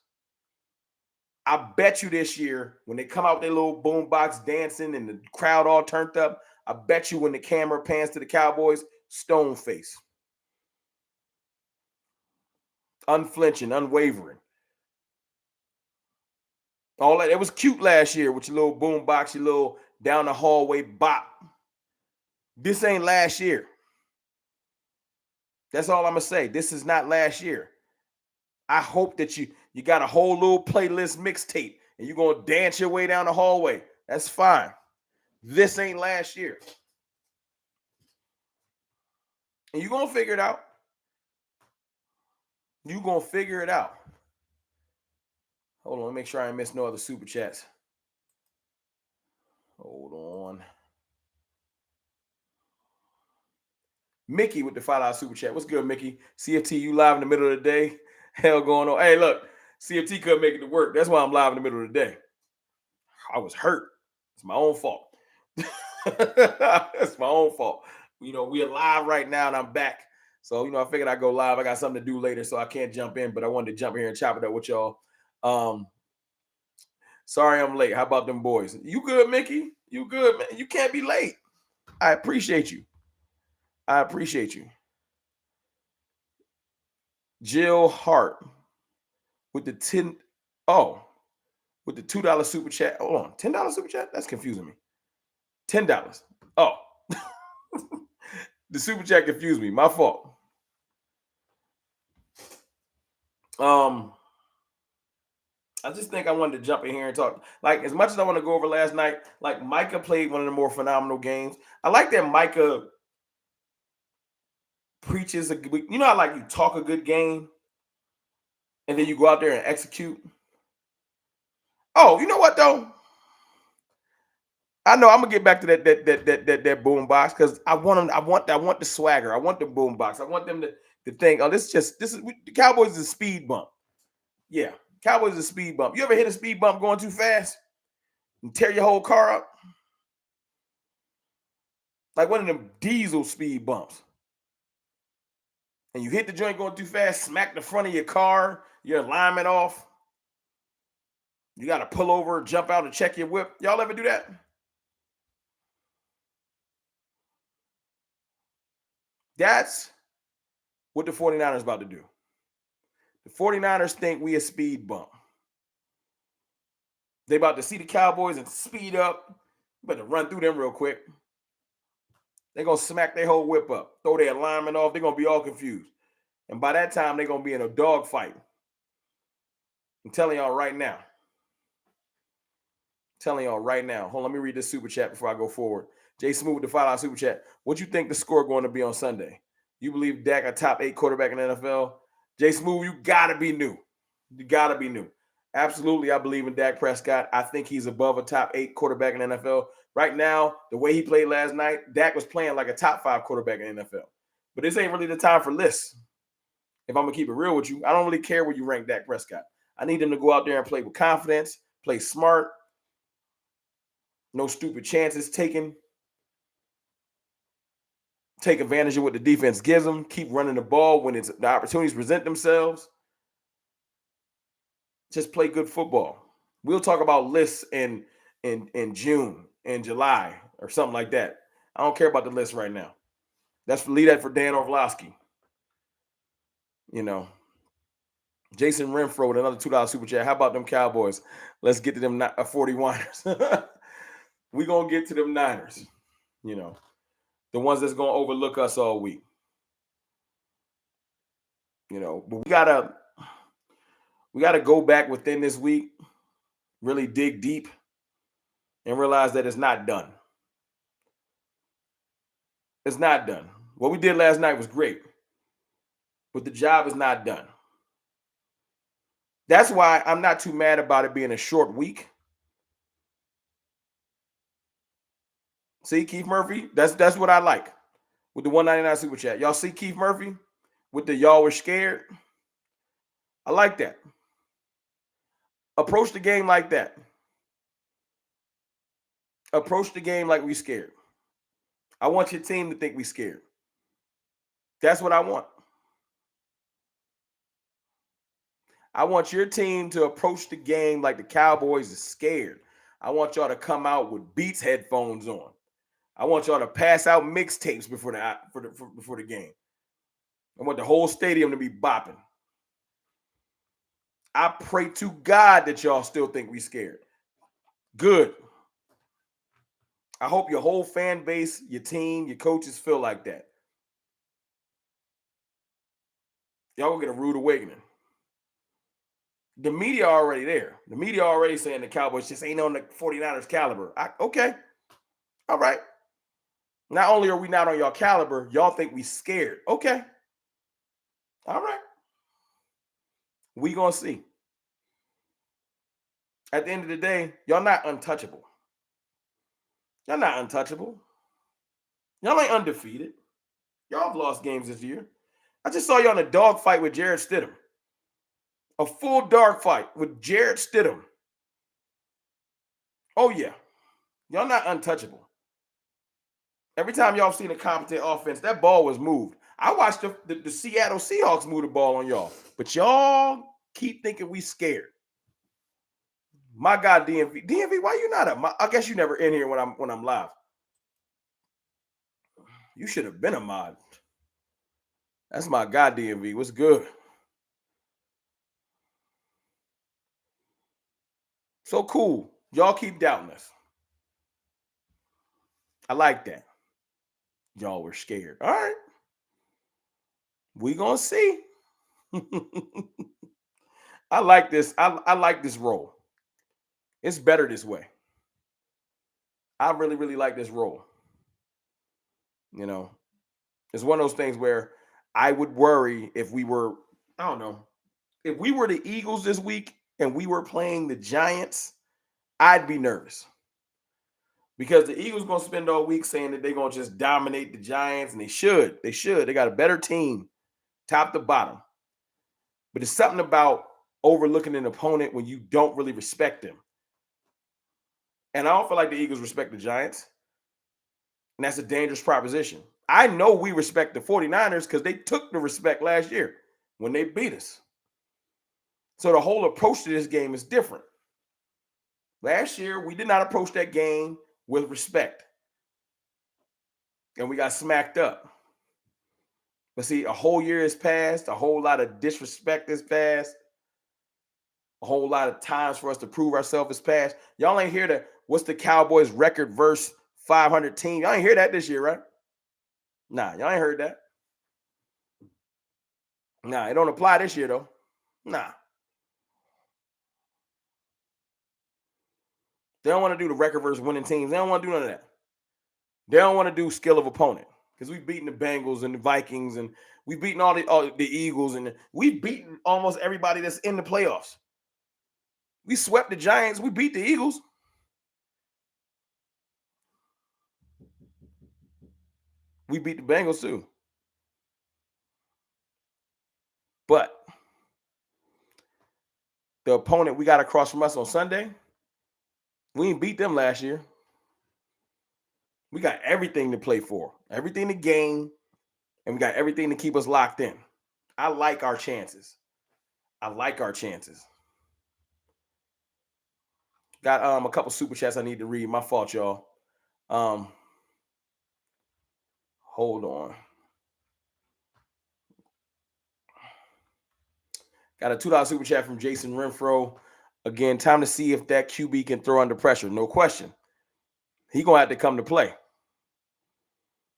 I bet you this year, when they come out with their little boom box dancing and the crowd all turned up, I bet you when the camera pans to the Cowboys, stone face. Unflinching, unwavering. All that. It was cute last year with your little boom box, your little down the hallway bop. This ain't last year. That's all I'm gonna say. This is not last year. I hope that you got a whole little playlist mixtape and you're gonna dance your way down the hallway. That's fine. This ain't last year. And you're gonna figure it out. You're gonna figure it out. Hold on, let me make sure I ain't missed no other super chats. Hold on. Mickey with the $5 super chat. What's good, Mickey? CFT, you live in the middle of the day? Hell going on. Hey, look, CFT couldn't make it to work. That's why I'm live in the middle of the day. I was hurt. It's my own fault. It's my own fault. You know, we're live right now and I'm back. So, you know, I figured I'd go live. I got something to do later, so I can't jump in, but I wanted to jump in here and chop it up with y'all. Sorry I'm late. How about them boys? You good, Mickey? You good, man? You can't be late. I appreciate you. I appreciate you. Jill Hart with the with the $2 super chat. Hold on, $10 super chat? That's confusing me. $10. Oh, the super chat confused me. My fault. I just think I wanted to jump in here and talk. Like, as much as I want to go over last night, like Micah played one of the more phenomenal games. I like that Micah preaches you know how like you talk a good game and then you go out there and execute. Oh, you know what though? I know I'm gonna get back to that boom box because I want them. I want the swagger. I want the boom box. I want them to think. Oh, this is the Cowboys is a speed bump. Yeah, Cowboys is a speed bump. You ever hit a speed bump going too fast and tear your whole car up? Like one of them diesel speed bumps. And you hit the joint going too fast, smack the front of your car, your alignment off. You got to pull over, jump out, and check your whip. Y'all ever do that? That's what the 49ers about to do. The 49ers think we a speed bump. They about to see the Cowboys and speed up. You better run through them real quick. They're going to smack their whole whip up, throw their alignment off. They're going to be all confused. And by that time, they're going to be in a dog fight. I'm telling y'all right now. Hold on, let me read this super chat before I go forward. Jay Smooth with the $5 super chat. What you think the score going to be on Sunday? You believe Dak a top 8 quarterback in the NFL? Jay Smooth, you got to be new. You got to be new. Absolutely, I believe in Dak Prescott. I think he's above a top 8 quarterback in the NFL. Right now, the way he played last night, Dak was playing like a top 5 quarterback in the NFL. But this ain't really the time for lists. If I'm going to keep it real with you, I don't really care where you rank Dak Prescott. I need him to go out there and play with confidence, play smart, no stupid chances taken. Take advantage of what the defense gives them. Keep running the ball when the opportunities present themselves. Just play good football. We'll talk about lists in June and July or something like that. I don't care about the list right now. Leave that for Dan Orlovsky. You know, Jason Renfro with another $2 super chat. How about them Cowboys? Let's get to them 41ers. We're going to get to them Niners. You know, the ones that's going to overlook us all week. You know, but we got to We got to go back within this week, really dig deep, and realize that it's not done. It's not done. What we did last night was great, but the job is not done. That's why I'm not too mad about it being a short week. See, Keith Murphy, that's what I like with the 199 super chat. Y'all see Keith Murphy with the y'all were scared? I like that. Approach the game like that. Approach the game like we scared. I want your team to think we scared. That's what I want. I want your team to approach the game like the Cowboys is scared. I want y'all to come out with Beats headphones on. I want y'all to pass out mixtapes before the game. I want the whole stadium to be bopping. I pray to God that y'all still think we scared. Good. I hope your whole fan base, your team, your coaches feel like that. Y'all will get a rude awakening. The media already there. The media already saying the Cowboys just ain't on the 49ers caliber. Okay. All right. Not only are we not on y'all caliber, y'all think we scared. Okay. All right. We gonna see. At the end of the day, y'all not untouchable. Y'all not untouchable. Y'all ain't undefeated. Y'all have lost games this year. I just saw you on a dog fight with Jarrett Stidham. A full dog fight with Jarrett Stidham. Oh, yeah. Y'all not untouchable. Every time y'all seen a competent offense, that ball was moved. I watched the Seattle Seahawks move the ball on y'all. But y'all keep thinking we scared. My God, DMV. DMV, why you not up? I guess you never in here when I'm live. You should have been a mod. That's my God, DMV. What's good? So cool. Y'all keep doubting us. I like that. Y'all were scared. All right. We gonna see. I like this. I like this role. It's better this way. I really, really like this role. You know, it's one of those things where I would worry if we were, I don't know, if we were the Eagles this week and we were playing the Giants, I'd be nervous. Because the Eagles going to spend all week saying that they're going to just dominate the Giants, and they should. They should. They got a better team, top to bottom. But it's something about overlooking an opponent when you don't really respect them. And I don't feel like the Eagles respect the Giants. And that's a dangerous proposition. I know we respect the 49ers because they took the respect last year when they beat us. So the whole approach to this game is different. Last year, we did not approach that game with respect. And we got smacked up. But see, a whole year has passed. A whole lot of disrespect has passed. A whole lot of times for us to prove ourselves has passed. Y'all ain't hear that. What's the Cowboys record versus 500 team? Y'all ain't hear that this year, right? Nah, y'all ain't heard that. Nah, it don't apply this year, though. Nah. They don't want to do the record versus winning teams. They don't want to do none of that. They don't want to do skill of opponent because we've beaten the Bengals and the Vikings and we've beaten all the Eagles and we've beaten almost everybody that's in the playoffs. We swept the Giants. We beat the Eagles. We beat the Bengals too. But the opponent we got across from us on Sunday, we didn't beat them last year. We got everything to play for, everything to gain, and we got everything to keep us locked in. I like our chances. I like our chances. Got a couple super chats I need to read. My fault, y'all. Hold on. Got a $2 super chat from Jason Renfro. Again, time to see if that QB can throw under pressure. No question. He going to have to come to play.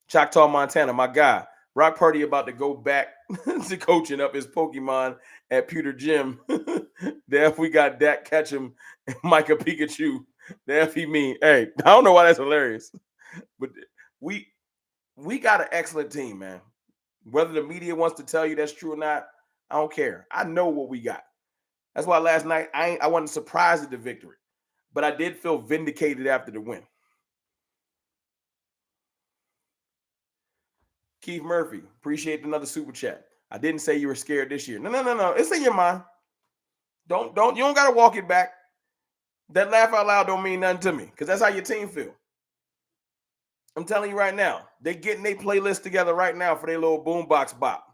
Choctaw, Montana, my guy. Brock Purdy about to go back to coaching up his Pokemon at Pewter Gym. There we got Dak Ketchum and Micah Pikachu. There he mean, hey, I don't know why that's hilarious, but we got an excellent team, man. Whether the media wants to tell you that's true or not, I don't care. I know what we got. That's why last night I wasn't surprised at the victory, but I did feel vindicated after the win. Keith Murphy, appreciate another super chat. I didn't say you were scared this year. No. It's in your mind. You don't gotta walk it back. That laugh out loud don't mean nothing to me because that's how your team feel. I'm telling you right now, they getting their playlist together right now for their little boombox bop.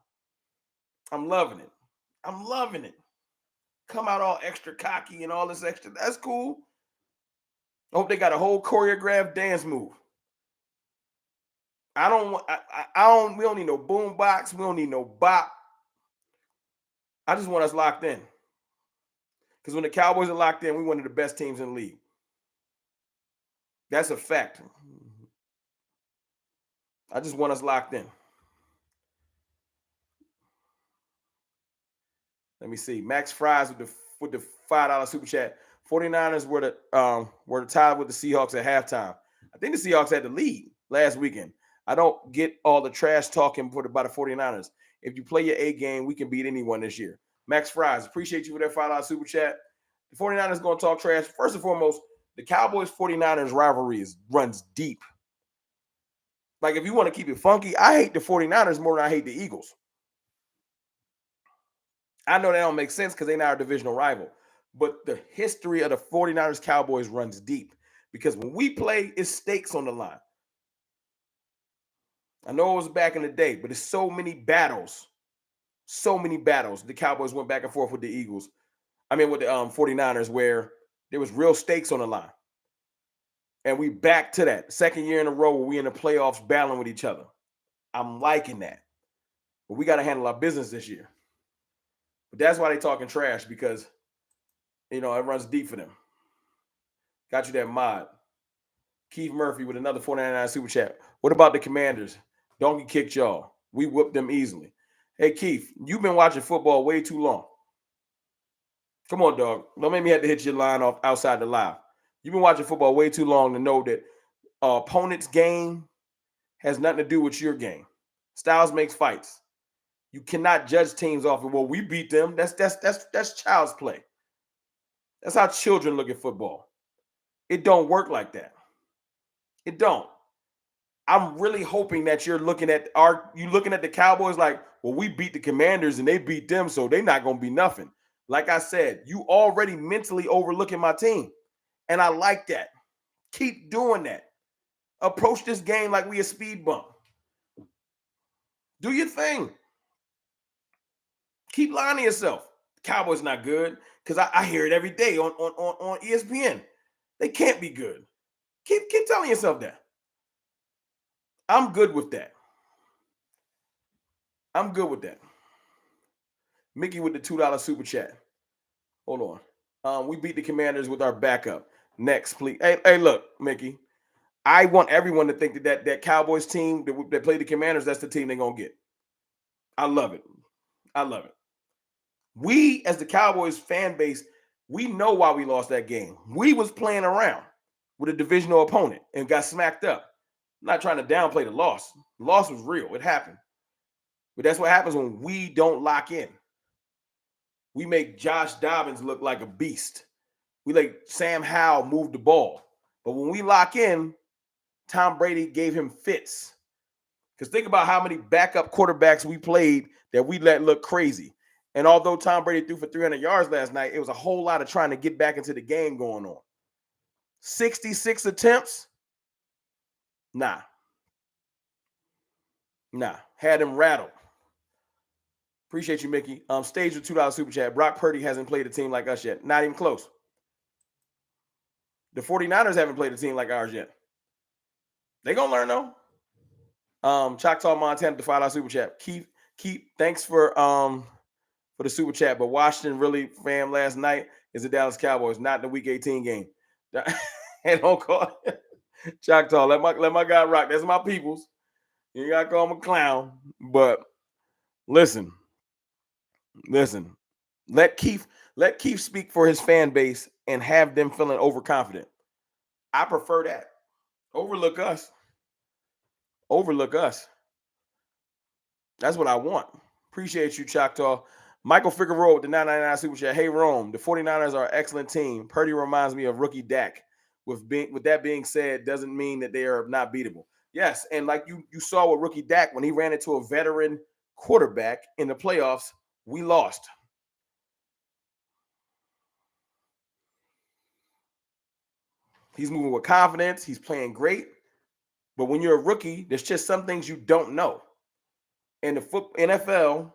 I'm loving it. I'm loving it. Come out all extra cocky and all this extra. That's cool. I hope they got a whole choreographed dance move. I don't. We don't need no boombox. We don't need no bop. I just want us locked in. Because when the Cowboys are locked in, we're one of the best teams in the league. That's a fact. I just want us locked in. Let me see. Max Fries with the $5 super chat. 49ers were the tied with the Seahawks at halftime. I think the Seahawks had the lead last weekend. I don't get all the trash talking by the 49ers. If you play your A game, we can beat anyone this year. Max Fries, appreciate you for that $5 super chat. The 49ers going to talk trash. First and foremost, the Cowboys-49ers rivalry runs deep. Like, if you want to keep it funky, I hate the 49ers more than I hate the Eagles. I know that don't make sense because they're not our divisional rival. But the history of the 49ers Cowboys runs deep because when we play, it's stakes on the line. I know it was back in the day, but it's so many battles. So many battles. The Cowboys went back and forth with the Eagles. With the 49ers where there was real stakes on the line. And we back to that. Second year in a row where we in the playoffs battling with each other. I'm liking that. But we got to handle our business this year. But that's why they talking trash because, it runs deep for them. Got you that mod. Keith Murphy with another $4.99 super chat. What about the Commanders? Donkey kicked y'all. We whooped them easily. Hey, Keith, you've been watching football way too long. Come on, dog. Don't make me have to hit your line off outside the live. You've been watching football way too long to know that opponent's game has nothing to do with your game. Styles makes fights. You cannot judge teams off of, well, we beat them. That's child's play. That's how children look at football. It don't work like that. It don't. I'm really hoping that you're looking at the Cowboys like, well, we beat the Commanders and they beat them, so they're not going to be nothing. Like I said, you already mentally overlooking my team. And I like that. Keep doing that. Approach this game like we a speed bump. Do your thing. Keep lying to yourself. Cowboys not good because I hear it every day on ESPN. They can't be good. Keep telling yourself that. I'm good with that. I'm good with that. Mickey with the $2 super chat. Hold on. We beat the Commanders with our backup. Next, please. Hey, look, Mickey. I want everyone to think that Cowboys team that played the Commanders, that's the team they're going to get. I love it. I love it. We, as the Cowboys fan base, we know why we lost that game. We was playing around with a divisional opponent and got smacked up. I'm not trying to downplay the loss. The loss was real. It happened. But that's what happens when we don't lock in. We make Josh Dobbins look like a beast. We let Sam Howell move the ball. But when we lock in, Tom Brady gave him fits. Because think about how many backup quarterbacks we played that we let look crazy. And although Tom Brady threw for 300 yards last night, it was a whole lot of trying to get back into the game going on. 66 attempts? Nah. Had him rattled. Appreciate you, Mickey. Stage with $2 super chat. Brock Purdy hasn't played a team like us yet. Not even close. The 49ers haven't played a team like ours yet. They gonna learn though. Choctaw Montana, the $5 super chat. Keep. Thanks for the super chat. But Washington really, fam, last night is the Dallas Cowboys, not the Week 18 game. And don't call Choctaw. Let my guy rock. That's my peoples. You gotta call him a clown, but Listen. Let Keith speak for his fan base and have them feeling overconfident. I prefer that. Overlook us. Overlook us. That's what I want. Appreciate you, Choctaw. Michael Figueroa with the 999 Super Chat. Hey, Rome, the 49ers are an excellent team. Purdy reminds me of rookie Dak. With that being said, doesn't mean that they are not beatable. Yes, and like you saw with rookie Dak, when he ran into a veteran quarterback in the playoffs, we lost. He's moving with confidence. He's playing great. But when you're a rookie, there's just some things you don't know. And the NFL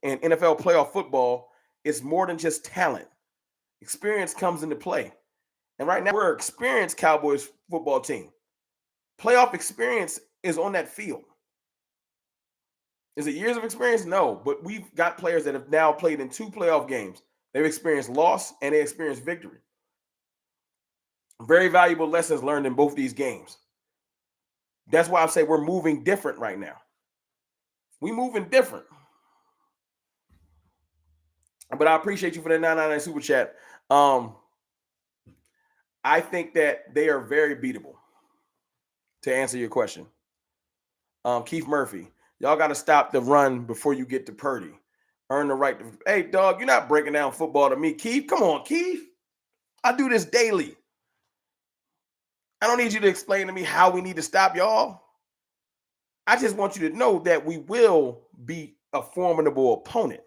and NFL playoff football is more than just talent. Experience comes into play. And right now, we're an experienced Cowboys football team. Playoff experience is on that field. Is it years of experience? No, but we've got players that have now played in 2 playoff games. They've experienced loss and they experienced victory. Very valuable lessons learned in both these games. That's why I say we're moving different right now. We moving different. But I appreciate you for the 999 Super Chat. I think that they are very beatable, to answer your question. Keith Murphy, y'all got to stop the run before you get to Purdy. Earn the right to. Hey, dog, you're not breaking down football to me, Keith. Come on, Keith. I do this daily. I don't need you to explain to me how we need to stop y'all. I just want you to know that we will be a formidable opponent.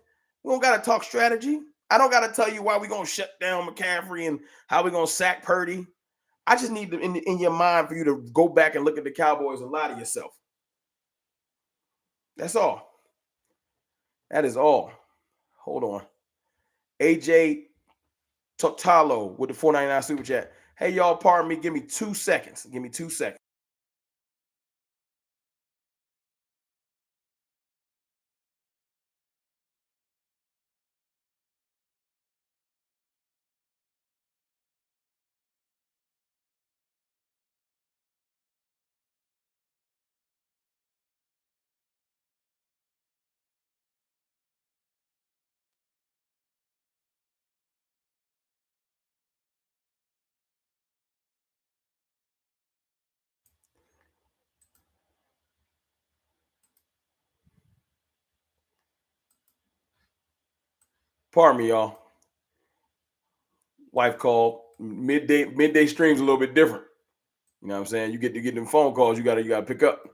We don't got to talk strategy. I don't got to tell you why we're going to shut down McCaffrey and how we're going to sack Purdy. I just need to, in your mind, for you to go back and look at the Cowboys and lie to yourself. That's all. That is all. Hold on. AJ Totalo with the 499 Super Chat. Hey, y'all, pardon me. Give me 2 seconds. Give me 2 seconds. Pardon me, y'all. Wife called. Midday stream's a little bit different. You know what I'm saying? You get to get them phone calls you gotta pick up.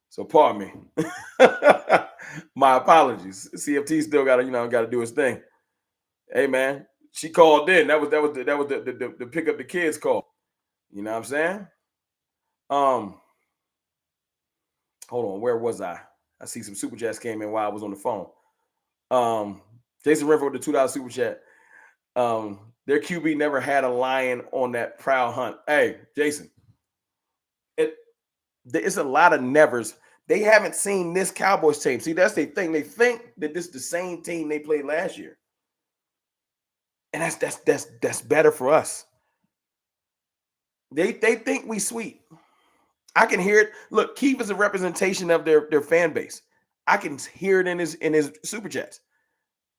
So pardon me. My apologies. CFT still gotta do his thing. Hey man, she called in. That was the pick up the kids call. You know what I'm saying? Hold on, where was I? I see some super chats came in while I was on the phone. Jason Renfro with the $2 super chat. Their QB never had a lion on that prowl hunt. Hey, Jason, it's a lot of nevers. They haven't seen this Cowboys team. See, that's the thing. They think that this is the same team they played last year, and that's better for us. They think we sweet. I can hear it. Look, Keith is a representation of their fan base. I can hear it in his super chats.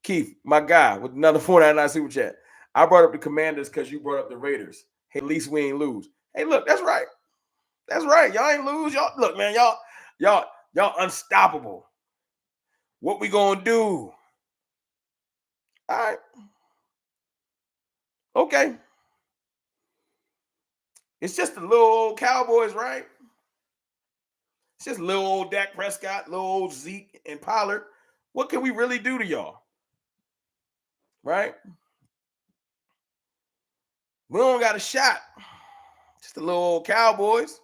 Keith, my guy, with another 499 super chat. I brought up the Commanders because you brought up the Raiders. Hey, at least we ain't lose. Hey, look, that's right. That's right. Y'all ain't lose. Y'all look, man. Y'all unstoppable. What we gonna do? All right. Okay. It's just the little old Cowboys, right? It's just little old Dak Prescott, little old Zeke and Pollard. What can we really do to y'all? Right? We don't got a shot. Just the little old Cowboys.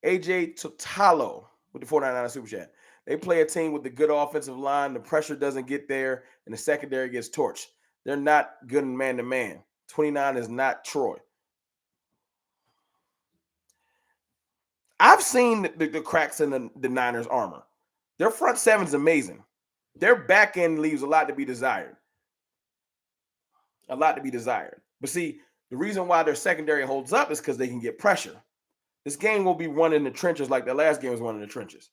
AJ Totalo with the 499 Super Chat. They play a team with the good offensive line. The pressure doesn't get there, and the secondary gets torched. They're not good in man-to-man. 29 is not Troy. I've seen the cracks in the Niners' armor. Their front seven is amazing. Their back end leaves a lot to be desired. A lot to be desired. But see, the reason why their secondary holds up is because they can get pressure. This game will be won in the trenches like the last game was won in the trenches.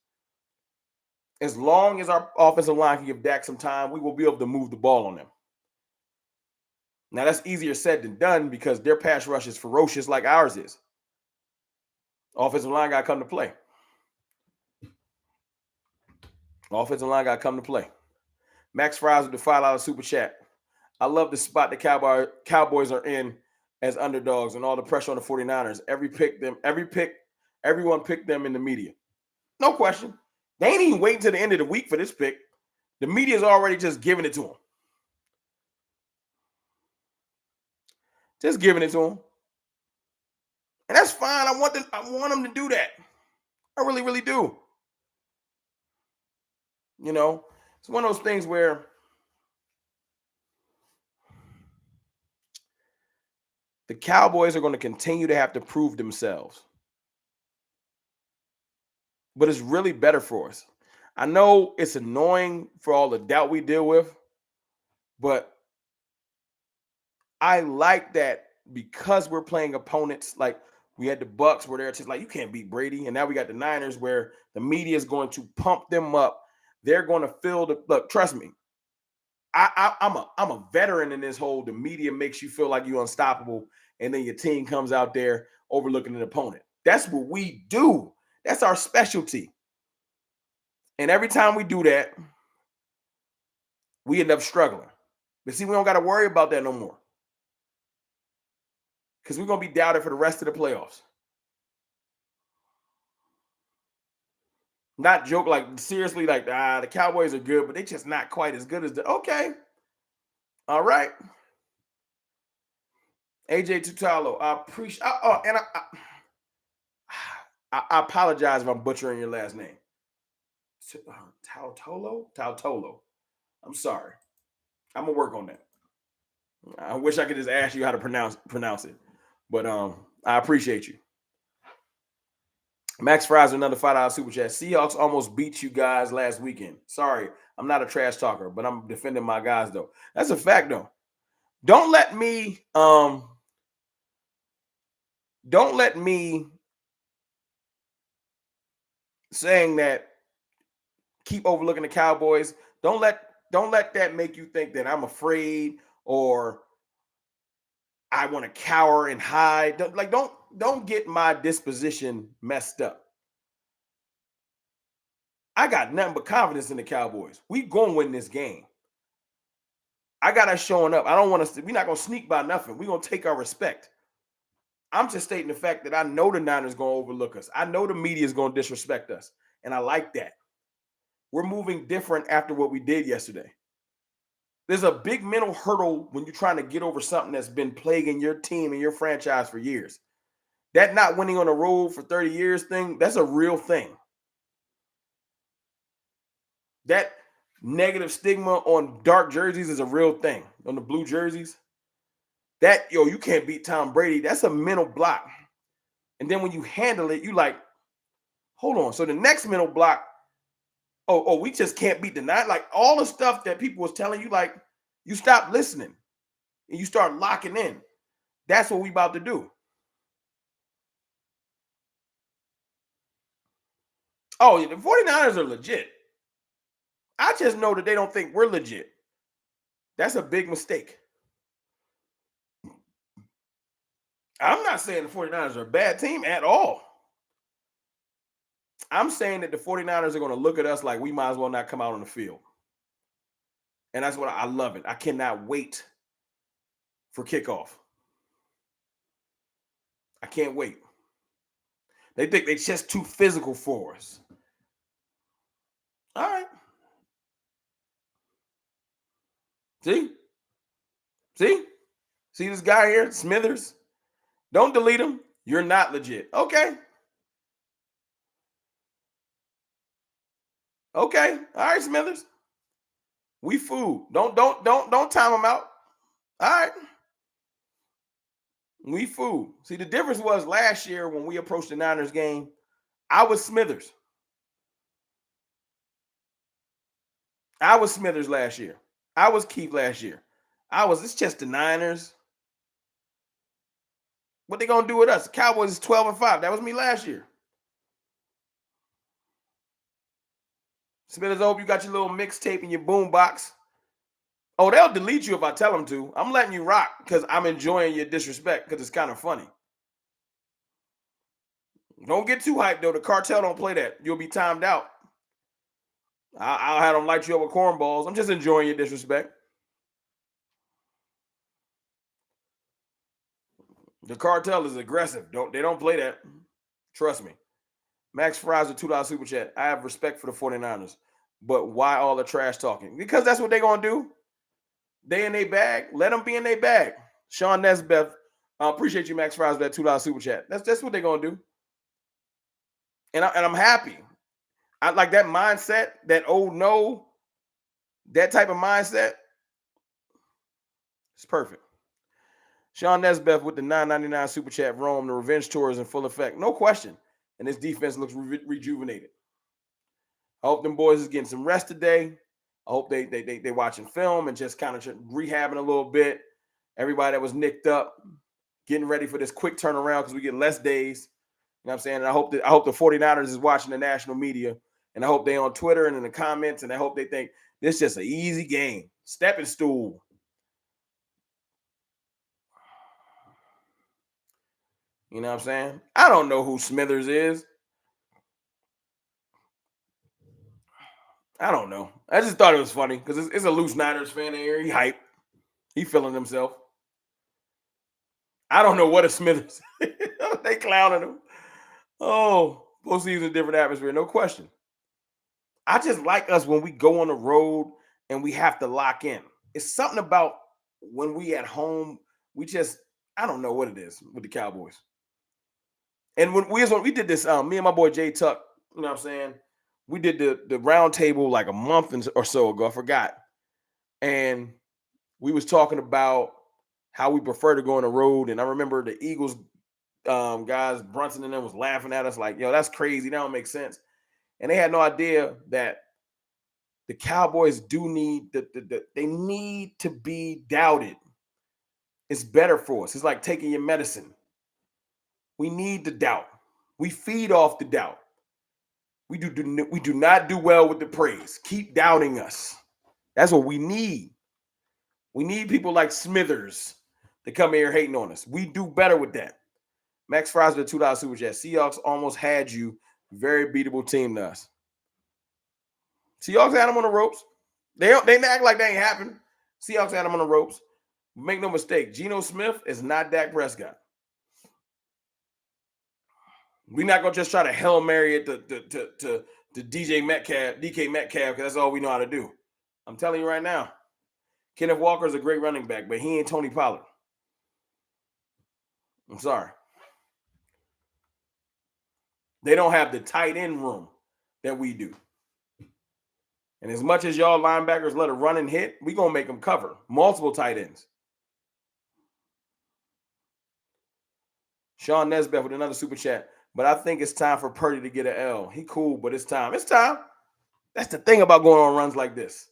As long as our offensive line can give Dak some time, we will be able to move the ball on them. Now, that's easier said than done because their pass rush is ferocious like ours is. Offensive line got to come to play. Offensive line got to come to play. Max Fries with the $5 super chat. I love the spot the Cowboys are in as underdogs and all the pressure on the 49ers. Everyone picked them in the media. No question. They ain't even waiting to the end of the week for this pick. The media's already just giving it to them. Just giving it to them. And that's fine. I want them to do that. I really, really do. You know, it's one of those things where the Cowboys are going to continue to have to prove themselves. But it's really better for us. I know it's annoying for all the doubt we deal with, but I like that because we're playing opponents like we had the Bucks where they're just like, you can't beat Brady. And now we got the Niners where the media is going to pump them up. They're going to fill the look, trust me. I'm a veteran in this whole the media makes you feel like you're unstoppable, and then your team comes out there overlooking an opponent. That's what we do. That's our specialty. And every time we do that, we end up struggling. But see, we don't got to worry about that no more. Because we're going to be doubted for the rest of the playoffs. Not joke, like seriously, like the Cowboys are good, but they just not quite as good as the okay. All right. AJ Tutalo, I appreciate and I apologize if I'm butchering your last name. Tautolo. I'm sorry. I'm gonna work on that. I wish I could just ask you how to pronounce it, but I appreciate you. Max Fries, another $5 super chat. Seahawks almost beat you guys last weekend. Sorry, I'm not a trash talker, but I'm defending my guys though. That's a fact though. Don't let me saying that keep overlooking the Cowboys. Don't let that make you think that I'm afraid or I want to cower and hide. Don't get my disposition messed up. I got nothing but confidence in the Cowboys. We gonna win this game. I got us showing up. I don't want to. We're not gonna sneak by nothing. We're gonna take our respect. I'm just stating the fact that I know the Niners gonna overlook us. I know the media is gonna disrespect us, and I like that. We're moving different after what we did yesterday. There's a big mental hurdle when you're trying to get over something that's been plaguing your team and your franchise for years. That not winning on the road for 30 years thing, that's a real thing. That negative stigma on dark jerseys is a real thing. On the blue jerseys, that you can't beat Tom Brady. That's a mental block. And then when you handle it, you like, hold on. So the next mental block, we just can't beat the night. Like all the stuff that people was telling you, like you stop listening and you start locking in. That's what we about to do. Oh, the 49ers are legit. I just know that they don't think we're legit. That's a big mistake. I'm not saying the 49ers are a bad team at all. I'm saying that the 49ers are going to look at us like we might as well not come out on the field. And that's what I love it. I cannot wait for kickoff. I can't wait. They think they're just too physical for us. All right. See? See this guy here, Smithers? Don't delete him. You're not legit. Okay. All right, Smithers. We food. Don't time him out. All right. We food. See, the difference was last year when we approached the Niners game, I was Smithers. I was Smithers last year. I was Keith last year. It's just the Niners. What they gonna do with us? The Cowboys is 12-5. That was me last year. Smithers, I hope you got your little mixtape in your boombox. Oh, they'll delete you if I tell them to. I'm letting you rock because I'm enjoying your disrespect because it's kind of funny. Don't get too hyped, though. The cartel don't play that. You'll be timed out. I'll have them light you up with cornballs. I'm just enjoying your disrespect. The cartel is aggressive. They don't play that. Trust me. Max Fries with $2 super chat. I have respect for the 49ers. But why all the trash talking? Because that's what they're going to do. They in their bag. Let them be in their bag. Sean Nesbeth. Appreciate you, Max Fries, with that $2 super chat. That's what they're going to do. And I'm happy. I like that mindset, that oh no, that type of mindset. It's perfect. Sean Nesbeth with the $9.99 super chat. Rome, the revenge tour is in full effect. No question. And this defense looks rejuvenated. I hope them boys is getting some rest today. I hope they watching film and just kind of rehabbing a little bit. Everybody that was nicked up, getting ready for this quick turnaround because we get less days. You know what I'm saying? And I hope the 49ers is watching the national media. And I hope they on Twitter and in the comments. And I hope they think this is just an easy game. Stepping stool. You know what I'm saying? I don't know who Smithers is. I don't know. I just thought it was funny because it's a loose Niners fan in here. He hype. He feeling himself. I don't know what a Smithers. They clowning him. Oh, postseason, different atmosphere, no question. I just like us when we go on the road and we have to lock in. It's something about when we at home, I don't know what it is with the Cowboys. And when we did this, me and my boy Jay Tuck, you know what I'm saying? We did the round table like a month or so ago. I forgot. And we was talking about how we prefer to go on the road. And I remember the Eagles guys, Brunson and them was laughing at us like, yo, that's crazy. That don't make sense. And they had no idea that the Cowboys do need they need to be doubted. It's better for us. It's like taking your medicine. We need the doubt. We feed off the doubt. We do not do well with the praise. Keep doubting us. That's what we need. We need people like Smithers to come here hating on us. We do better with that. Max Fries with a $2 super chat. Seahawks almost had you. Very beatable team to us. Seahawks had them on the ropes. They act like they ain't happened. Seahawks had them on the ropes. Make no mistake, Geno Smith is not Dak Prescott. We're not gonna just try to Hail Mary it to DK Metcalf, because that's all we know how to do. I'm telling you right now. Kenneth Walker is a great running back, but he ain't Tony Pollard. I'm sorry. They don't have the tight end room that we do. And as much as y'all linebackers let a run and hit, we're going to make them cover. Multiple tight ends. Sean Nesbeth with another super chat. But I think it's time for Purdy to get an L. He cool, but it's time. It's time. That's the thing about going on runs like this.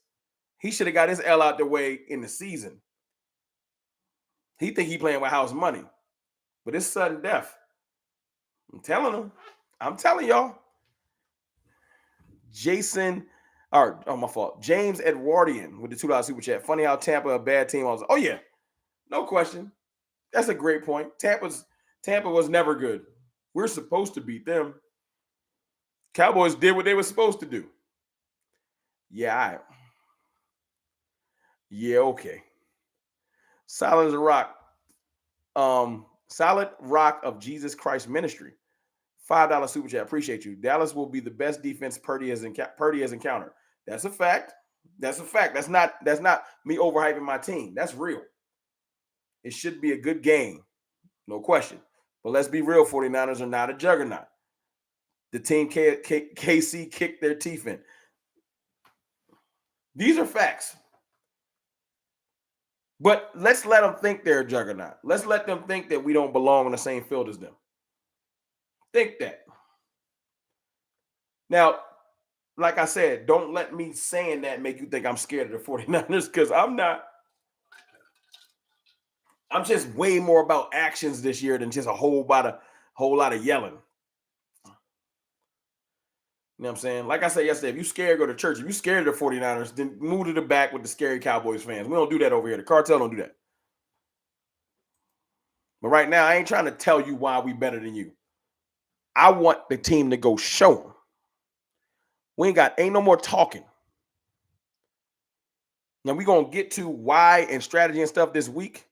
He should have got his L out the way in the season. He think he playing with house money. But it's sudden death. I'm telling him. I'm telling y'all. My fault. James Edwardian with the $2 super chat. Funny how Tampa a bad team. I was like, oh yeah, no question. That's a great point. Tampa was never good. We're supposed to beat them. Cowboys did what they were supposed to do. Yeah, yeah, okay. Solid as a rock. Solid Rock of Jesus Christ Ministry. $5 super chat. Appreciate you. Dallas will be the best defense Purdy has encountered. That's a fact. That's a fact. That's not me overhyping my team. That's real. It should be a good game. No question. But let's be real, 49ers are not a juggernaut. The team KC kicked their teeth in. These are facts. But let's let them think they're a juggernaut. Let's let them think that we don't belong on the same field as them. Think that. Now, like I said, don't let me saying that make you think I'm scared of the 49ers because I'm not. I'm just way more about actions this year than just a whole lot of yelling. You know what I'm saying? Like I said yesterday, if you scared, go to church. If you scared of the 49ers, then move to the back with the scary Cowboys fans. We don't do that over here. The cartel don't do that. But right now, I ain't trying to tell you why we better than you. I want the team to go show them. Ain't no more talking. Now we gonna get to why and strategy and stuff this week,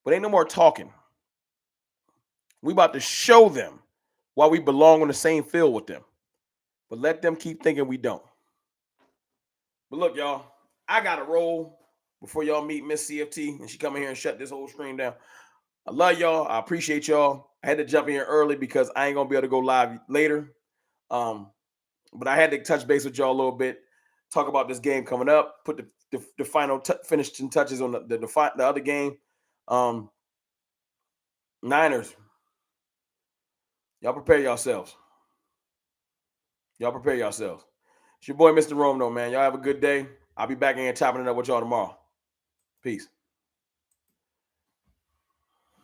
but ain't no more talking. We about to show them why we belong on the same field with them. But let them keep thinking we don't. But look, y'all, I gotta roll before y'all meet Miss CFT and she come in here and shut this whole stream down. I love y'all. I appreciate y'all. I had to jump in here early because I ain't gonna be able to go live later. But I had to touch base with y'all a little bit, talk about this game coming up, put the final finishing touches on the other game. Niners, y'all prepare yourselves. Y'all prepare yourselves. It's your boy, Mr. Rome, though, man. Y'all have a good day. I'll be back in here chopping it up with y'all tomorrow. Peace.